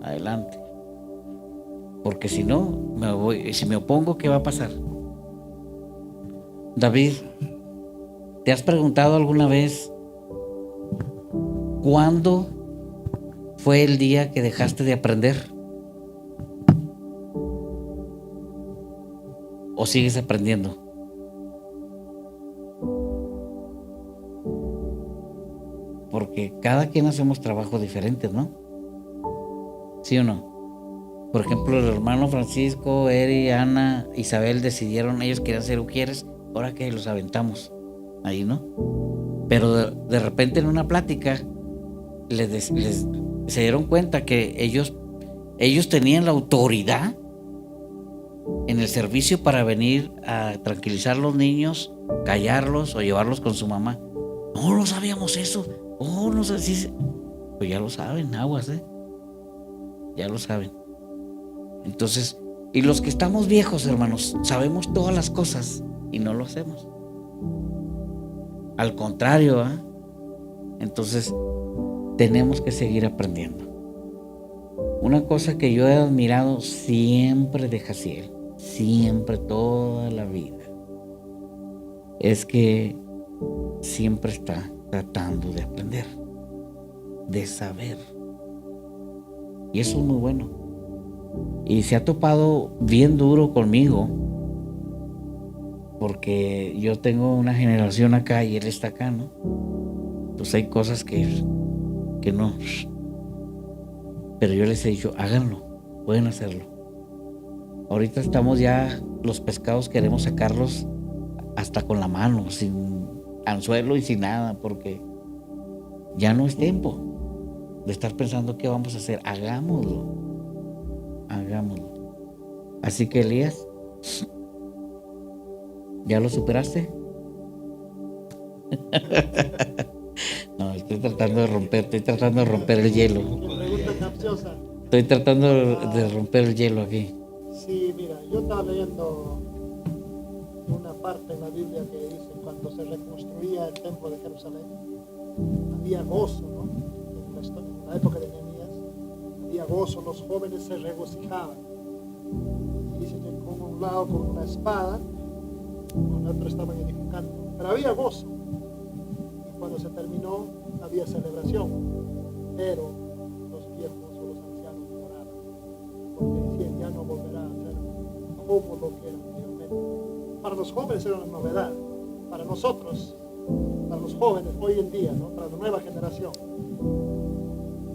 Adelante. Porque si no, si me opongo, ¿qué va a pasar? David, ¿te has preguntado alguna vez cuándo fue el día que dejaste de aprender? ¿O sigues aprendiendo? Porque cada quien hacemos trabajos diferentes, ¿no? ¿Sí o no? Por ejemplo, el hermano Francisco, Eri, Ana, Isabel decidieron, ellos querían ser ujieres, ahora que los aventamos ahí, ¿no? Pero de repente en una plática se dieron cuenta que ellos tenían la autoridad en el servicio para venir a tranquilizar a los niños, callarlos o llevarlos con su mamá. No sabíamos eso. No sé si... Pues ya lo saben, aguas, ya lo saben. Entonces, y los que estamos viejos, hermanos, sabemos todas las cosas y no lo hacemos. Al contrario, entonces tenemos que seguir aprendiendo. Una cosa que yo he admirado siempre de Jaciel, siempre, toda la vida, es que siempre está tratando de aprender, de saber. Y eso es muy bueno. Y se ha topado bien duro conmigo, porque yo tengo una generación acá y él está acá, ¿no? Pues hay cosas que no. Pero yo les he dicho, háganlo, pueden hacerlo. Ahorita estamos ya, los pescados queremos sacarlos hasta con la mano, sin anzuelo y sin nada, porque ya no es tiempo de estar pensando qué vamos a hacer. Hagámoslo. Así que, Elías, ¿ya lo superaste? No, estoy tratando de romper el hielo. Pregunta capciosa. Estoy tratando de romper el hielo aquí. Sí, mira, yo estaba leyendo una parte en la Biblia que dice cuando se reconstruía el templo de Jerusalén, había gozo, ¿no? En la época de Nehemías, había gozo, los jóvenes se regocijaban. Y dice que con un lado con una espada, con otro estaban edificando, pero había gozo. Y cuando se terminó, había celebración, pero los viejos o los ancianos lloraban, porque decían ya no volverá a ser como lo que era anteriormente. Para los jóvenes era una novedad, para nosotros, para los jóvenes hoy en día, ¿no? Para la nueva generación,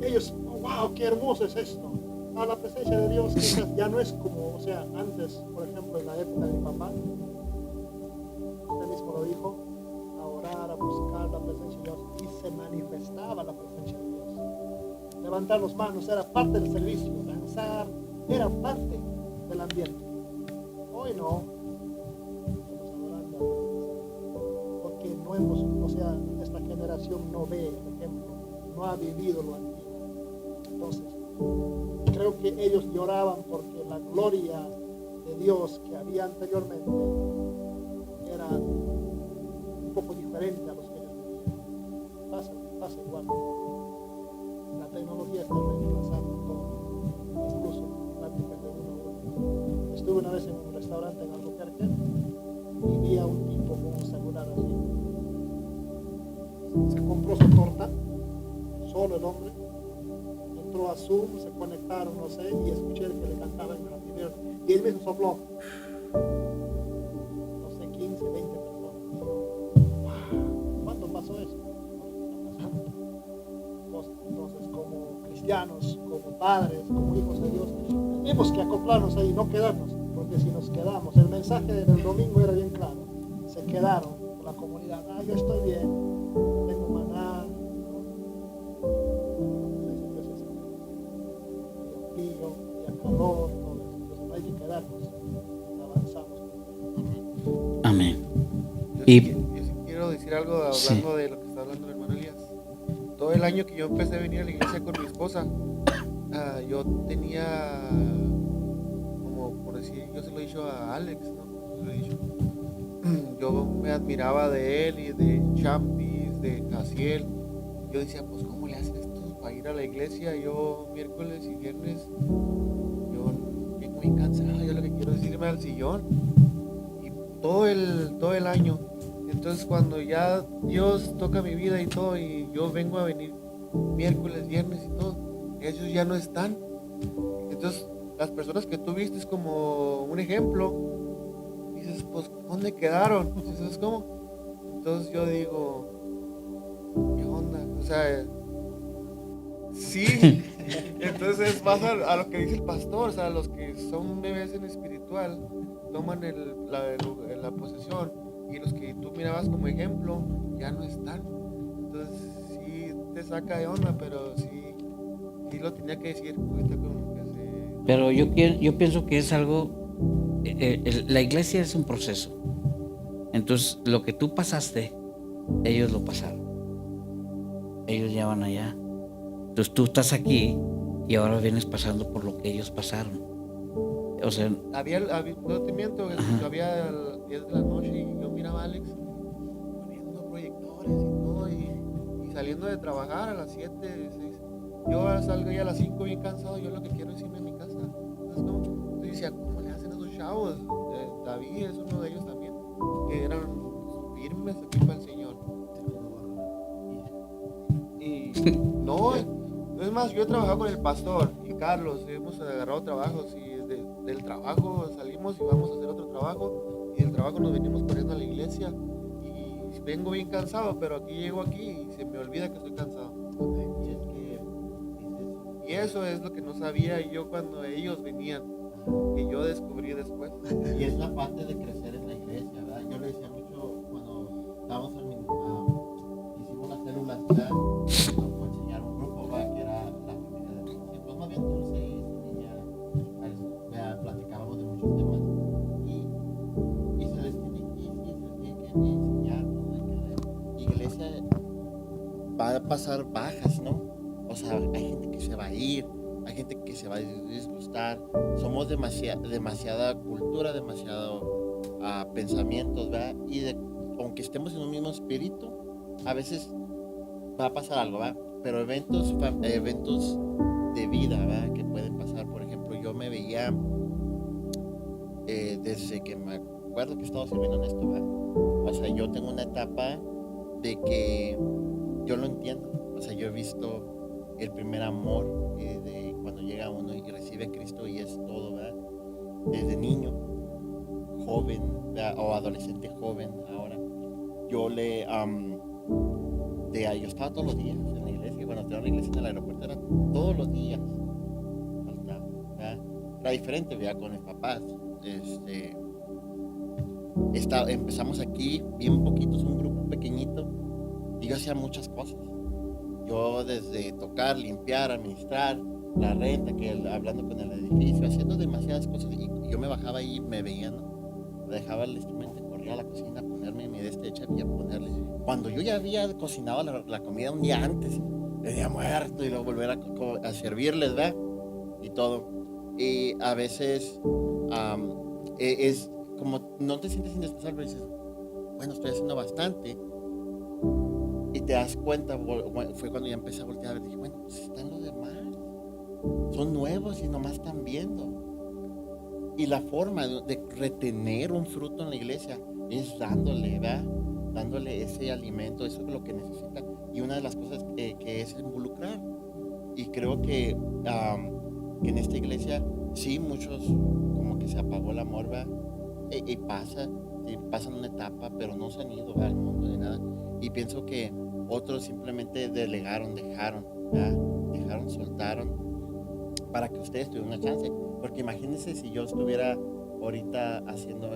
ellos, wow, qué hermoso es esto. La presencia de Dios quizás ya no es como, o sea, antes, por ejemplo, en la época de mi papá, usted mismo lo dijo, a orar, a buscar la presencia de Dios, y se manifestaba la presencia de Dios. Levantar las manos era parte del servicio, danzar era parte del ambiente. Hoy no, estamos adorando a Dios, porque no hemos, o sea, esta generación no ve el ejemplo, no ha vivido lo antiguo. Entonces, creo que ellos lloraban porque la gloria de Dios que había anteriormente era un poco diferente a los que ellos vivían. Pasa igual. La tecnología está reemplazando todo, incluso pláticas de uno a uno. Estuve una vez en un restaurante en Albuquerque y vi a un tipo con un celular así. Se compró su torta, solo el hombre. Entró a Zoom, se conectaron, no sé, y escuché que le cantaban Happy Birthday. Y él mismo sopló. No sé, 15, 20 personas. Y yo, wow, ¿cuándo pasó eso? No, está pasando. Entonces, como cristianos, como padres, como hijos de Dios, tenemos que acoplarnos ahí, no quedarnos. Porque porque si nos quedamos, el mensaje del domingo era bien claro, se quedaron con la comunidad, yo estoy bien, tengo maná, frío, y calor, todo eso. Entonces no hay que quedarnos, avanzamos. Amén. Yo Y- sí, yo sí quiero decir algo hablando Sí. de lo que está hablando el hermano Elías. Todo el año que yo empecé a venir a la iglesia con mi esposa, yo tenía, como por decir, yo se lo he dicho a Alex, ¿no? Se lo he dicho. Yo me admiraba de él y de Champis, de Casiel. Yo decía, pues, ¿cómo le hacen estos para ir a la iglesia? Yo miércoles y viernes, yo vengo bien cansado, yo lo que quiero es irme al sillón. Y todo el año. Entonces cuando ya Dios toca mi vida y todo, y yo vengo a venir miércoles, viernes y todo, ellos ya no están. Entonces las personas que tú viste como un ejemplo, dices, pues, ¿dónde quedaron? ¿Sabes cómo? Entonces yo digo, ¿qué onda? O sea, sí. Entonces vas a lo que dice el pastor, o sea, los que son bebés en espiritual toman la posesión, y los que tú mirabas como ejemplo ya no están. Entonces sí te saca de onda, pero sí lo tenía que decir ahorita como que se... Pero yo pienso que es algo, la iglesia es un proceso. Entonces, lo que tú pasaste, ellos lo pasaron. Ellos ya van allá. Entonces, tú estás aquí y ahora vienes pasando por lo que ellos pasaron. O sea, no te miento, Ajá. había a las 10 de la noche y yo miraba a Alex poniendo proyectores y todo, y saliendo de trabajar a las 7, 6. Yo salgo ya a las 5 bien cansado, yo lo que quiero es irme a mi casa. Entonces, yo decía, ¿cómo le hacen esos chavos? David es uno de ellos también, que eran firmes aquí para el Señor. Y no, es más, yo he trabajado con el pastor y Carlos, hemos agarrado trabajos, y del trabajo salimos y vamos a hacer otro trabajo, y del trabajo nos venimos corriendo a la iglesia, y vengo bien cansado, pero aquí llego aquí y se me olvida que estoy cansado. Y eso es lo que no sabía yo cuando ellos venían, que yo descubrí después. Y es la parte de crecer en la iglesia, ¿verdad? Yo le decía mucho cuando estábamos hicimos las células, ¿verdad? Nos tocó enseñar un grupo, ¿verdad? Que era la familia de Dulce. Pues más bien Dulce y su niña, ¿verdad? Platicábamos de muchos temas. Y se les tiene que enseñar, ¿no? De que la iglesia va a pasar bajas, ¿no? O sea, hay gente que se va a ir, hay gente que se va a disgustar. Somos demasiada cultura, demasiado pensamientos, ¿verdad? Y aunque estemos en un mismo espíritu, a veces va a pasar algo, ¿verdad? Pero eventos de vida, ¿verdad? Que pueden pasar. Por ejemplo, yo me veía desde que me acuerdo que he estado sirviendo en esto, ¿verdad? O sea, yo tengo una etapa de que yo lo entiendo. O sea, yo he visto el primer amor de cuando llega uno y recibe a Cristo, y es todo, ¿verdad? Desde niño, joven, ¿verdad? O adolescente joven ahora. Yo yo estaba todos los días en la iglesia. Bueno, tenía una iglesia en el aeropuerto, era todos los días. Faltaba, ¿verdad? Era diferente, ¿verdad? Con mis papás. Empezamos aquí, bien poquitos, un grupo pequeñito, y yo hacía muchas cosas. Yo desde tocar, limpiar, administrar, la renta, hablando con el edificio, haciendo demasiadas cosas, y yo me bajaba ahí, me veía, ¿no? Dejaba el instrumento, corría a la cocina a ponerme mi hecha y a ponerle. Cuando yo ya había cocinado la comida un día antes, el día muerto, y luego volver a servirles, ¿verdad? Y todo. Y a veces es como no te sientes indispensable, dices, bueno, estoy haciendo bastante. Y te das cuenta, fue cuando ya empecé a voltear a ver, dije, bueno, pues están los demás, son nuevos y nomás están viendo. Y la forma de retener un fruto en la iglesia es dándole, ¿verdad? Dándole ese alimento, eso es lo que necesita. Y una de las cosas que es involucrar. Y creo que en esta iglesia, sí, muchos como que se apagó el amor, ¿verdad? Y pasan una etapa, pero no se han ido, ¿verdad? Al mundo ni nada. Y pienso que otros simplemente dejaron, ¿verdad? Soltaron para que ustedes tuvieran una chance. Porque imagínense si yo estuviera ahorita haciendo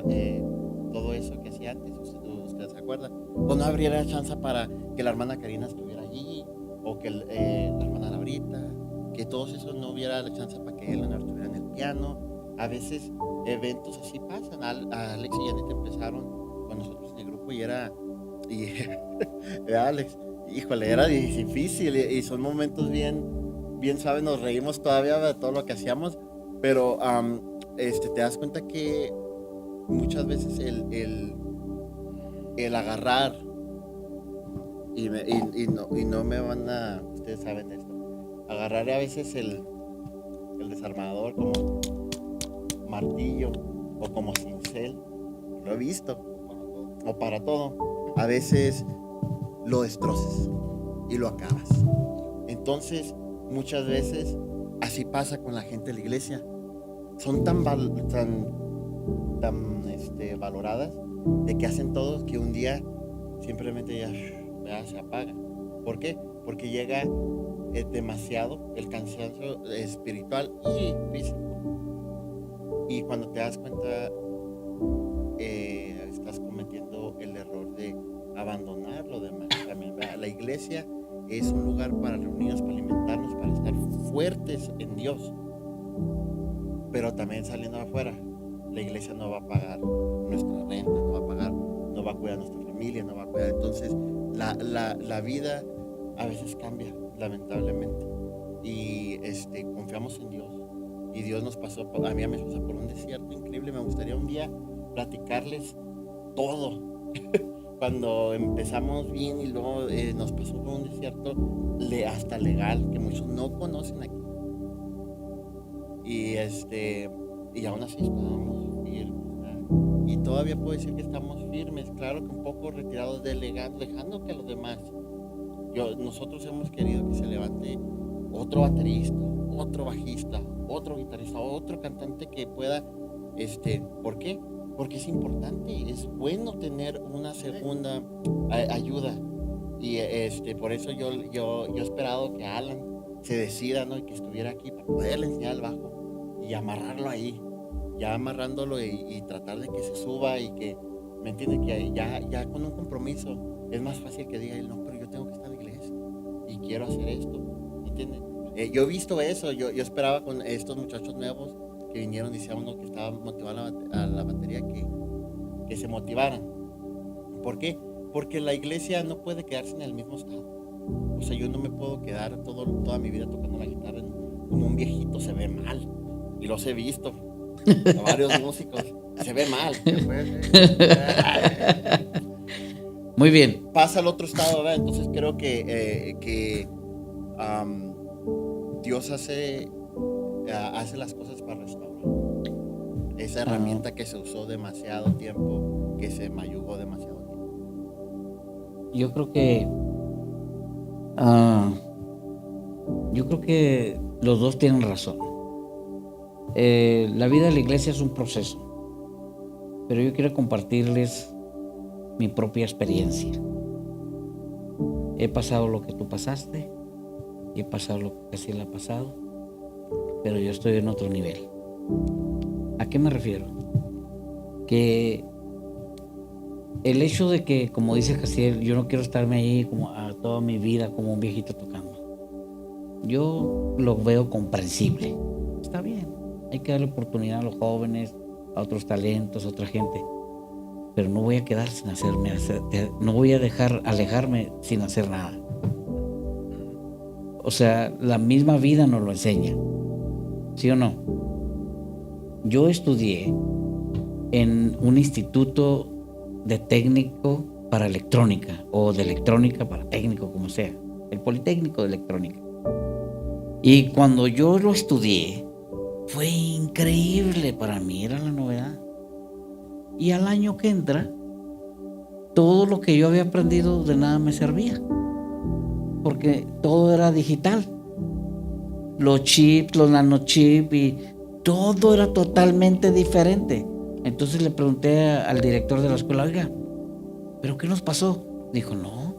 todo eso que hacía antes, ¿ustedes se acuerdan? O no habría la chance para que la hermana Karina estuviera allí, o que la hermana Laurita, que todos esos no hubiera la chance para que Eleanor estuviera en el piano. A veces eventos así pasan. Alex y Janet empezaron con nosotros en el grupo y Alex, híjole, era difícil y son momentos bien suaves, nos reímos todavía de todo lo que hacíamos, pero te das cuenta que muchas veces el agarrar y no me van a, ustedes saben esto, agarrar a veces el desarmador como martillo o como cincel, lo he visto, o para todo, a veces lo destrozas y lo acabas. Entonces muchas veces así pasa con la gente de la iglesia, son tan valoradas de que hacen todo que un día simplemente ya se apaga. ¿Por qué? Porque llega demasiado el cansancio espiritual y físico. Y cuando te das cuenta, estás cometiendo el error de abandonar lo demás. También, la iglesia es un lugar para reunirnos, para alimentarnos, para estar fuertes en Dios. Pero también saliendo afuera, la iglesia no va a pagar nuestra renta, no va a cuidar a nuestra familia, no va a cuidar. Entonces, la vida a veces cambia, lamentablemente. Y confiamos en Dios. Y Dios nos pasó, a mí me pasó por un desierto increíble. Me gustaría un día platicarles todo. Cuando empezamos bien y luego nos pasó por un desierto hasta legal, que muchos no conocen aquí. Y aún así estábamos firmes, ¿verdad? Y todavía puedo decir que estamos firmes, claro que un poco retirados, dejando que los demás. Nosotros hemos querido que se levante otro baterista, otro bajista, otro guitarrista, otro cantante que pueda, ¿por qué? Porque es importante, es bueno tener una segunda ayuda. Y por eso yo he esperado que Alan se decida, ¿no? Y que estuviera aquí para poderle enseñar el bajo y amarrarlo ahí, ya amarrándolo y tratar de que se suba y que, ¿me entiende? Que ya con un compromiso es más fácil que diga él, no, pero yo tengo que estar en la iglesia y quiero hacer esto, ¿me entiende? Yo he visto eso, yo esperaba con estos muchachos nuevos que vinieron, decía uno que estaba motivado a la batería, que se motivaran. ¿Por qué? Porque la iglesia no puede quedarse en el mismo estado. O sea, yo no me puedo quedar toda mi vida tocando la guitarra como un viejito, se ve mal. Y los he visto a varios músicos, se ve mal. Muy bien. Pasa al otro estado, ¿verdad? Entonces creo que Dios hace las cosas para restaurar. Esa herramienta que se usó demasiado tiempo, que se mayugó demasiado tiempo. Yo creo que los dos tienen razón. La vida de la iglesia es un proceso, pero yo quiero compartirles mi propia experiencia. He pasado lo que tú pasaste y he pasado lo que Casiel ha pasado, pero yo estoy en otro nivel. ¿A qué me refiero? Que el hecho de que, como dice Casiel, yo no quiero estarme ahí como a toda mi vida como un viejito tocando. Yo lo veo comprensible. Está bien, hay que darle oportunidad a los jóvenes, a otros talentos, a otra gente. Pero no voy a quedar sin no voy a dejar alejarme sin hacer nada. O sea, la misma vida nos lo enseña. ¿Sí o no? Yo estudié en un instituto de técnico para electrónica o de electrónica para técnico, como sea, el Politécnico de Electrónica. Y cuando yo lo estudié, fue increíble para mí, era la novedad. Y al año que entra, todo lo que yo había aprendido de nada me servía, porque todo era digital. Los chips, los nanochips y todo era totalmente diferente. Entonces le pregunté al director de la escuela, oiga, ¿pero qué nos pasó? Dijo, no,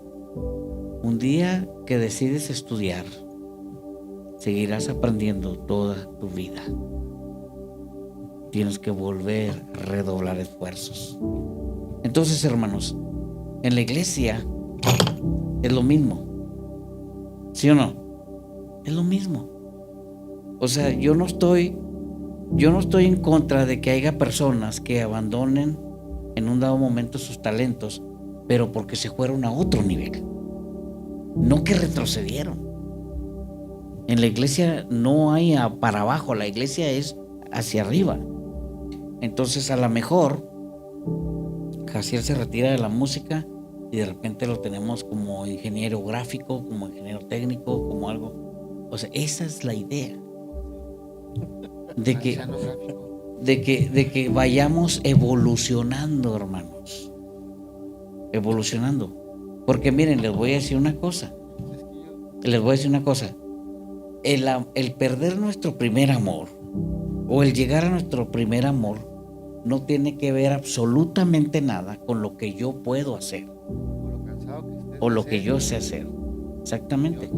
un día que decides estudiar, seguirás aprendiendo toda tu vida. tienes que volver a redoblar esfuerzos. Entonces, hermanos, en la iglesia es lo mismo. ¿Sí o no? Es lo mismo. O sea, yo no estoy en contra de que haya personas que abandonen en un dado momento sus talentos, pero porque se fueron a otro nivel. No que retrocedieron. En la iglesia no hay para abajo, la iglesia es hacia arriba. Entonces, a lo mejor Jaciel se retira de la música y de repente lo tenemos como ingeniero gráfico, como ingeniero técnico, como algo. O sea, esa es la idea. De que vayamos evolucionando, hermanos. Evolucionando. Porque miren, les voy a decir una cosa. El perder nuestro primer amor o el llegar a nuestro primer amor no tiene que ver absolutamente nada con lo que yo puedo hacer o lo que yo sé hacer. Exactamente.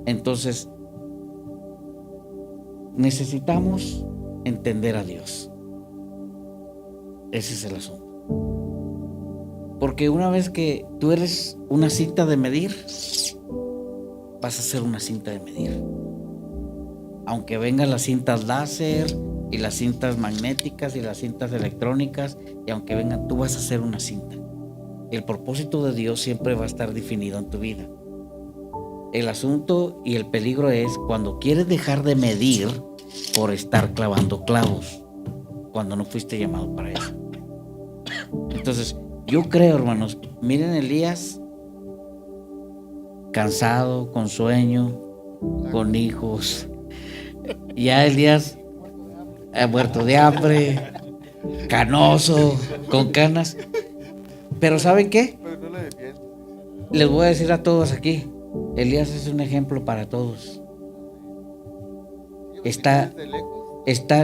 Entonces, necesitamos entender a Dios. Ese es el asunto. Porque una vez que tú eres una cinta de medir, vas a ser una cinta de medir. Aunque vengan las cintas láser y las cintas magnéticas y las cintas electrónicas, y aunque vengan, tú vas a ser una cinta. El propósito de Dios siempre va a estar definido en tu vida. El asunto y el peligro es cuando quieres dejar de medir por estar clavando clavos, cuando no fuiste llamado para eso. Entonces, yo creo, hermanos, miren Elías, cansado, con sueño, con hijos. Ya Elías muerto de hambre, canoso, con canas. Pero ¿saben qué? Les voy a decir a todos aquí, Elías es un ejemplo para todos.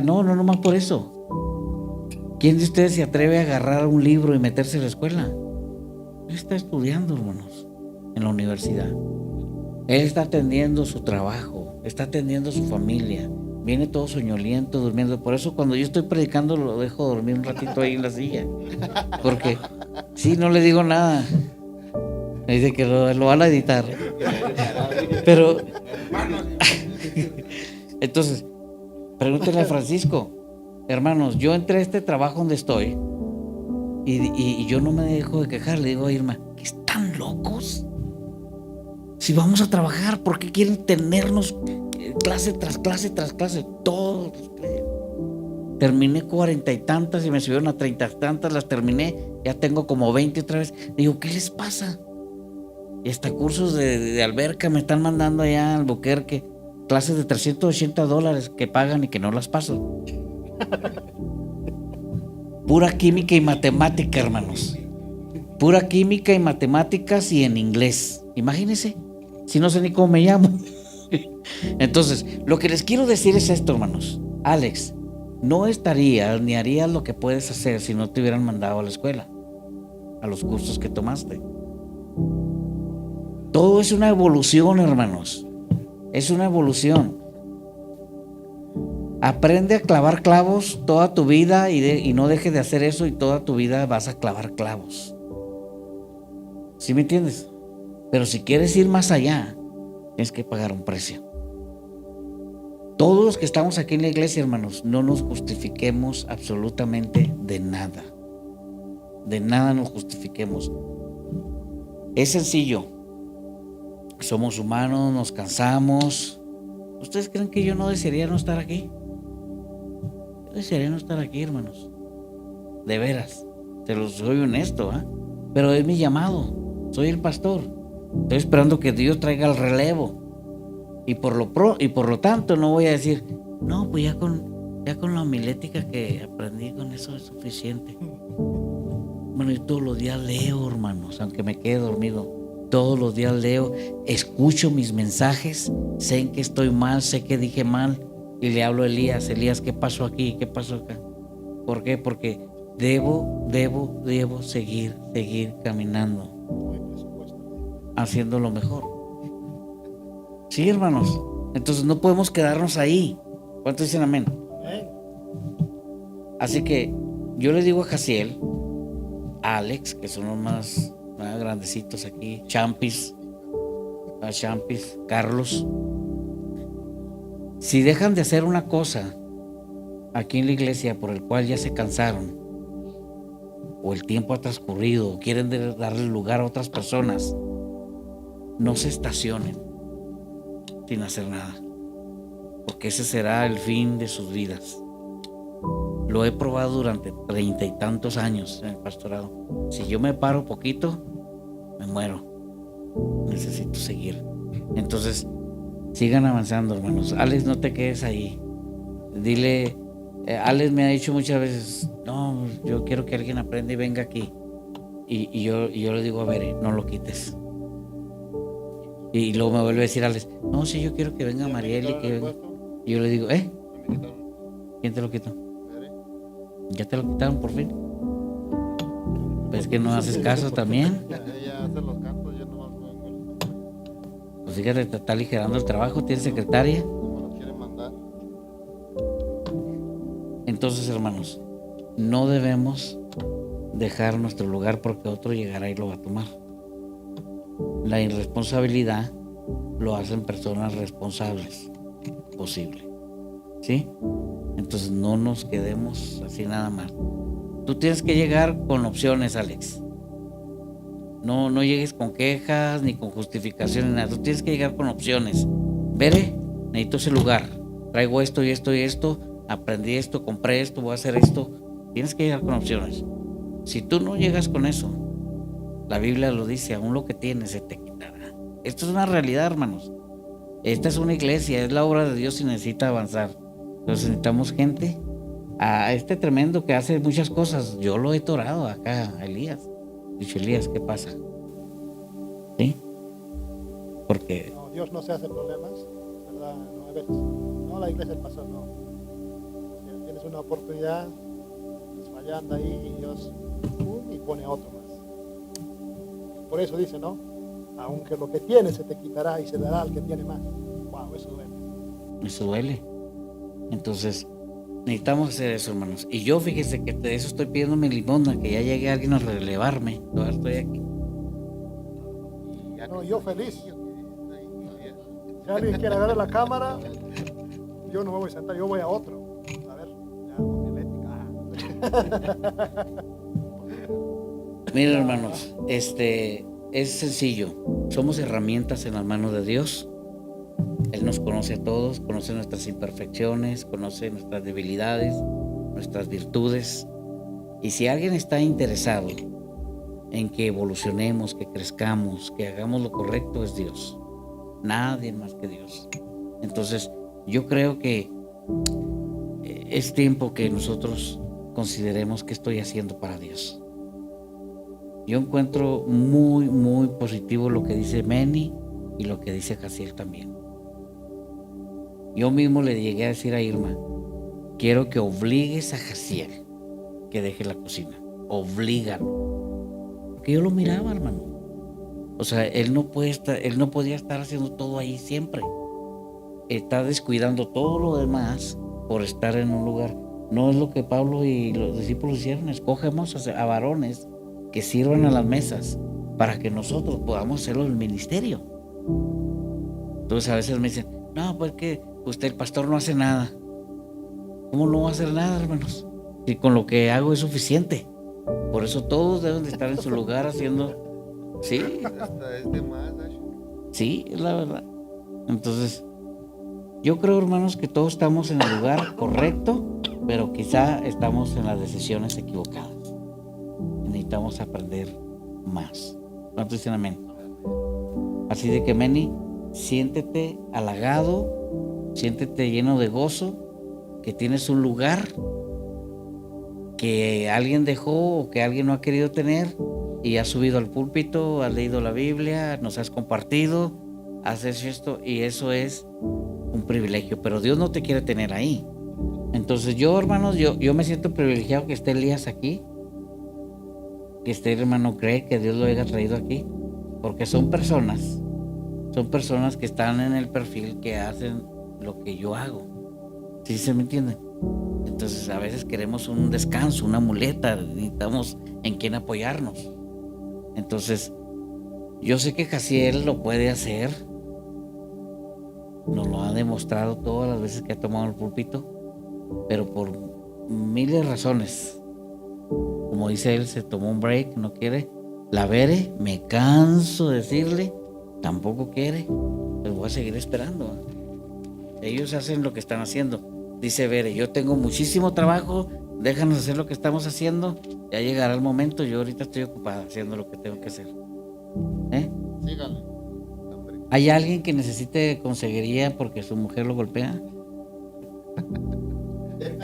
No más por eso. ¿Quién de ustedes se atreve a agarrar un libro y meterse en la escuela? Él está estudiando, hermanos, en la universidad. Él está atendiendo su trabajo, está atendiendo a su familia. Viene todo soñoliento, durmiendo. Por eso cuando yo estoy predicando lo dejo dormir un ratito ahí en la silla. Porque sí, no le digo nada. Me dice que lo van a editar. Pero entonces, pregúntenle a Francisco. Hermanos, yo entré a este trabajo donde estoy y yo no me dejo de quejar. Le digo a Irma, ¿están locos? Si vamos a trabajar, ¿por qué quieren tenernos clase tras clase tras clase? Todos. Terminé 40 y tantas y me subieron a 30 y tantas, las terminé, ya tengo como 20 otra vez. Digo, ¿qué les pasa? Y hasta cursos de alberca me están mandando allá al Albuquerque, clases de $380 que pagan y que no las paso. Pura química y matemática, hermanos. Pura química y matemáticas y en inglés. Imagínense, si no sé ni cómo me llamo. Entonces, lo que les quiero decir es esto, hermanos. Alex, no estarías ni harías lo que puedes hacer si no te hubieran mandado a la escuela, a los cursos que tomaste. Todo es una evolución, hermanos. Es una evolución. Aprende a clavar clavos toda tu vida y no dejes de hacer eso y toda tu vida vas a clavar clavos. ¿Sí me entiendes? Pero si quieres ir más allá, tienes que pagar un precio. Todos los que estamos aquí en la iglesia, hermanos, no nos justifiquemos absolutamente de nada. De nada nos justifiquemos. Es sencillo. Somos humanos, nos cansamos. ¿Ustedes creen que yo no desearía no estar aquí? Yo desearía no estar aquí, hermanos. De veras. Te lo soy honesto, ¿eh? Pero es mi llamado. Soy el pastor. Estoy esperando que Dios traiga el relevo. Y por lo tanto no voy a decir, no, pues ya con la homilética que aprendí, con eso es suficiente. Bueno, yo todos los días leo, hermanos, aunque me quede dormido. Todos los días leo, escucho mis mensajes, sé en qué estoy mal, sé que dije mal, y le hablo a Elías, ¿qué pasó aquí? ¿Qué pasó acá? ¿Por qué? Porque debo seguir caminando, haciendo lo mejor. Sí, hermanos. Entonces no podemos quedarnos ahí. ¿Cuántos dicen amén? Amén. Así que yo le digo a Jaciel, a Alex, que son los más grandecitos aquí, Champis, Carlos, si dejan de hacer una cosa aquí en la iglesia por el cual ya se cansaron, o el tiempo ha transcurrido, o quieren darle lugar a otras personas, no se estacionen sin hacer nada, porque ese será el fin de sus vidas. Lo he probado durante 30 y tantos años en el pastorado. Si yo me paro poquito, me muero. Necesito seguir. Entonces, sigan avanzando, hermanos. Alex, no te quedes ahí. Dile, Alex me ha dicho muchas veces, no, yo quiero que alguien aprenda y venga aquí. Y yo le digo, a ver, no lo quites. Y luego me vuelve a decir Alex, no, sí, yo quiero que venga Mariel y que venga. Y yo le digo, ¿quién te lo quitó? ¿Ya te lo quitaron por fin? Pues que no haces caso también. Ella hace los cantos, yo nomás vengo. Pues fíjate, te está aligerando el trabajo, tienes secretaria. No me lo quiere mandar. Entonces, hermanos, no debemos dejar nuestro lugar porque otro llegará y lo va a tomar. La irresponsabilidad lo hacen personas responsables, posible. ¿Sí? Entonces no nos quedemos así nada más. Tú tienes que llegar con opciones, Alex. No llegues con quejas ni con justificaciones, nada. Tú tienes que llegar con opciones. Veré, necesito ese lugar. Traigo esto y esto y esto. Aprendí esto, compré esto, voy a hacer esto. Tienes que llegar con opciones. Si tú no llegas con eso, la Biblia lo dice, aún lo que tienes se te quitará. Esto es una realidad, hermanos. Esta es una iglesia, es la obra de Dios y necesita avanzar. Entonces necesitamos gente a este tremendo que hace muchas cosas. Yo lo he torado acá a Elías. Dicho, Elías, ¿qué pasa? ¿Sí? Porque No, Dios no se hace problemas, ¿verdad? No, a veces, no, la iglesia pasó, no. Tienes una oportunidad, estás fallando ahí y Dios y pone otro más. Por eso dice, ¿no? Aunque lo que tienes se te quitará y se dará al que tiene más. Wow, eso duele. eso duele. Entonces, necesitamos hacer eso, hermanos. Y yo, fíjese que de eso estoy pidiendo mi limosna, que ya llegue alguien a relevarme. Todavía estoy aquí. No, yo feliz. Si alguien quiere agarrar la cámara, yo no me voy a sentar, yo voy a otro. A ver, ya, Miren, hermanos, es sencillo. Somos herramientas en las manos de Dios. Él nos conoce a todos, conoce nuestras imperfecciones, conoce nuestras debilidades, nuestras virtudes. Y si alguien está interesado en que evolucionemos, que crezcamos, que hagamos lo correcto, es Dios. Nadie más que Dios. Entonces, yo creo que es tiempo que nosotros consideremos qué estoy haciendo para Dios. Yo encuentro muy, muy positivo lo que dice Manny y lo que dice Jaciel también. Yo mismo le llegué a decir a Irma, quiero que obligues a Jaciel que deje la cocina. Oblígalo. Porque yo lo miraba, hermano. O sea, él no podía estar haciendo todo ahí siempre. Está descuidando todo lo demás por estar en un lugar. No es lo que Pablo y los discípulos hicieron. Escogemos a varones que sirvan a las mesas para que nosotros podamos hacerlo el ministerio. Entonces a veces me dicen, no, pues que usted, el pastor, no hace nada. ¿Cómo no va a hacer nada, hermanos? Si con lo que hago es suficiente. Por eso todos deben de estar en su lugar haciendo. Sí, Hasta es de más, sí, es la verdad. Entonces, yo creo, hermanos, que todos estamos en el lugar correcto, pero quizá estamos en las decisiones equivocadas. Necesitamos aprender más. ¿Cuántos dicen amén? Así de que, Manny, siéntete halagado, siéntete lleno de gozo, que tienes un lugar que alguien dejó o que alguien no ha querido tener y has subido al púlpito, has leído la Biblia, nos has compartido, has hecho esto y eso es un privilegio, pero Dios no te quiere tener ahí. Entonces yo, hermanos, yo me siento privilegiado que esté Elías aquí, que esté el hermano Craig, que Dios lo haya traído aquí, porque son personas que están en el perfil que hacen lo que yo hago. ¿Sí se me entiende? Entonces a veces queremos un descanso, una muleta, necesitamos en quién apoyarnos. Entonces yo sé que Jaciel lo puede hacer, nos lo ha demostrado todas las veces que ha tomado el púlpito, pero por miles de razones, como dice él, se tomó un break, no quiere. La Bere, me canso de decirle, tampoco quiere, pues voy a seguir esperando. Ellos hacen lo que están haciendo. Dice Bere, yo tengo muchísimo trabajo, déjanos hacer lo que estamos haciendo, ya llegará el momento, yo ahorita estoy ocupada haciendo lo que tengo que hacer. Síganle. ¿Hay alguien que necesite consejería porque su mujer lo golpea? Me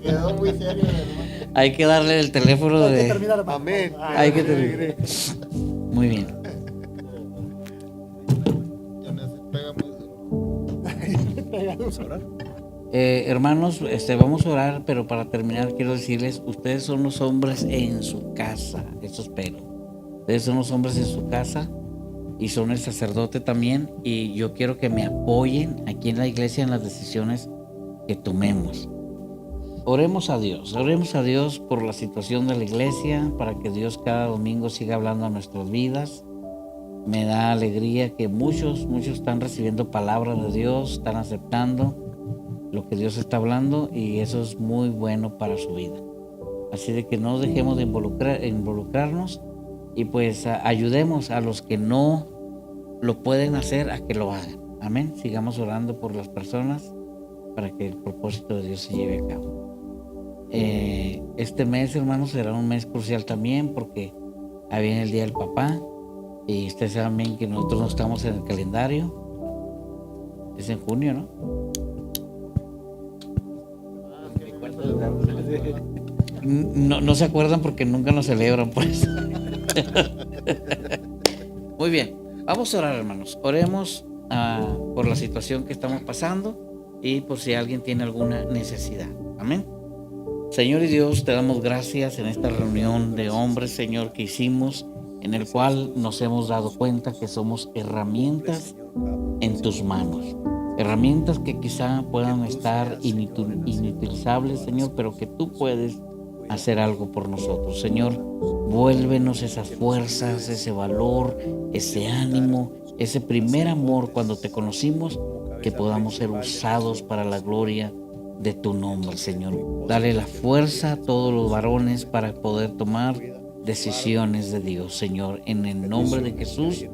quedó muy serio, hermano. Hay que darle el teléfono Hay que de... terminar, hermano. Amén. Hay que terminar. Muy bien. Ya me pega muy duro. Hermanos, vamos a orar, pero para terminar quiero decirles, ustedes son los hombres en su casa, eso espero. Ustedes son los hombres en su casa y son el sacerdote también, y yo quiero que me apoyen aquí en la iglesia en las decisiones que tomemos. Oremos a Dios por la situación de la iglesia, para que Dios cada domingo siga hablando a nuestras vidas. Me da alegría que muchos están recibiendo palabras de Dios, están aceptando lo que Dios está hablando, y eso es muy bueno para su vida. Así de que no dejemos de involucrarnos, y pues ayudemos a los que no lo pueden hacer a que lo hagan. Amén. Sigamos orando por las personas para que el propósito de Dios se lleve a cabo. Este mes, hermanos, será un mes crucial también, porque ahí viene el Día del Papá, y ustedes saben bien que nosotros no estamos en el calendario. Es en junio, ¿no? No se acuerdan porque nunca nos celebran, pues. Muy bien, vamos a orar, hermanos. Oremos por la situación que estamos pasando y por si alguien tiene alguna necesidad. Amén. Señor y Dios, te damos gracias en esta reunión de hombres, Señor, que hicimos, en el cual nos hemos dado cuenta que somos herramientas en tus manos. Herramientas que quizá puedan estar inutilizables, Señor, pero que tú puedes hacer algo por nosotros. Señor, vuélvenos esas fuerzas, ese valor, ese ánimo, ese primer amor cuando te conocimos, que podamos ser usados para la gloria de tu nombre, Señor. Dale la fuerza a todos los varones para poder tomar decisiones de Dios, Señor. En el nombre de Jesús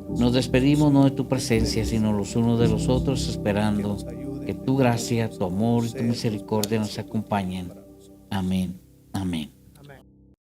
nos despedimos, no de tu presencia, sino los unos de los otros, esperando que tu gracia, tu amor y tu misericordia nos acompañen. Amén. Amén.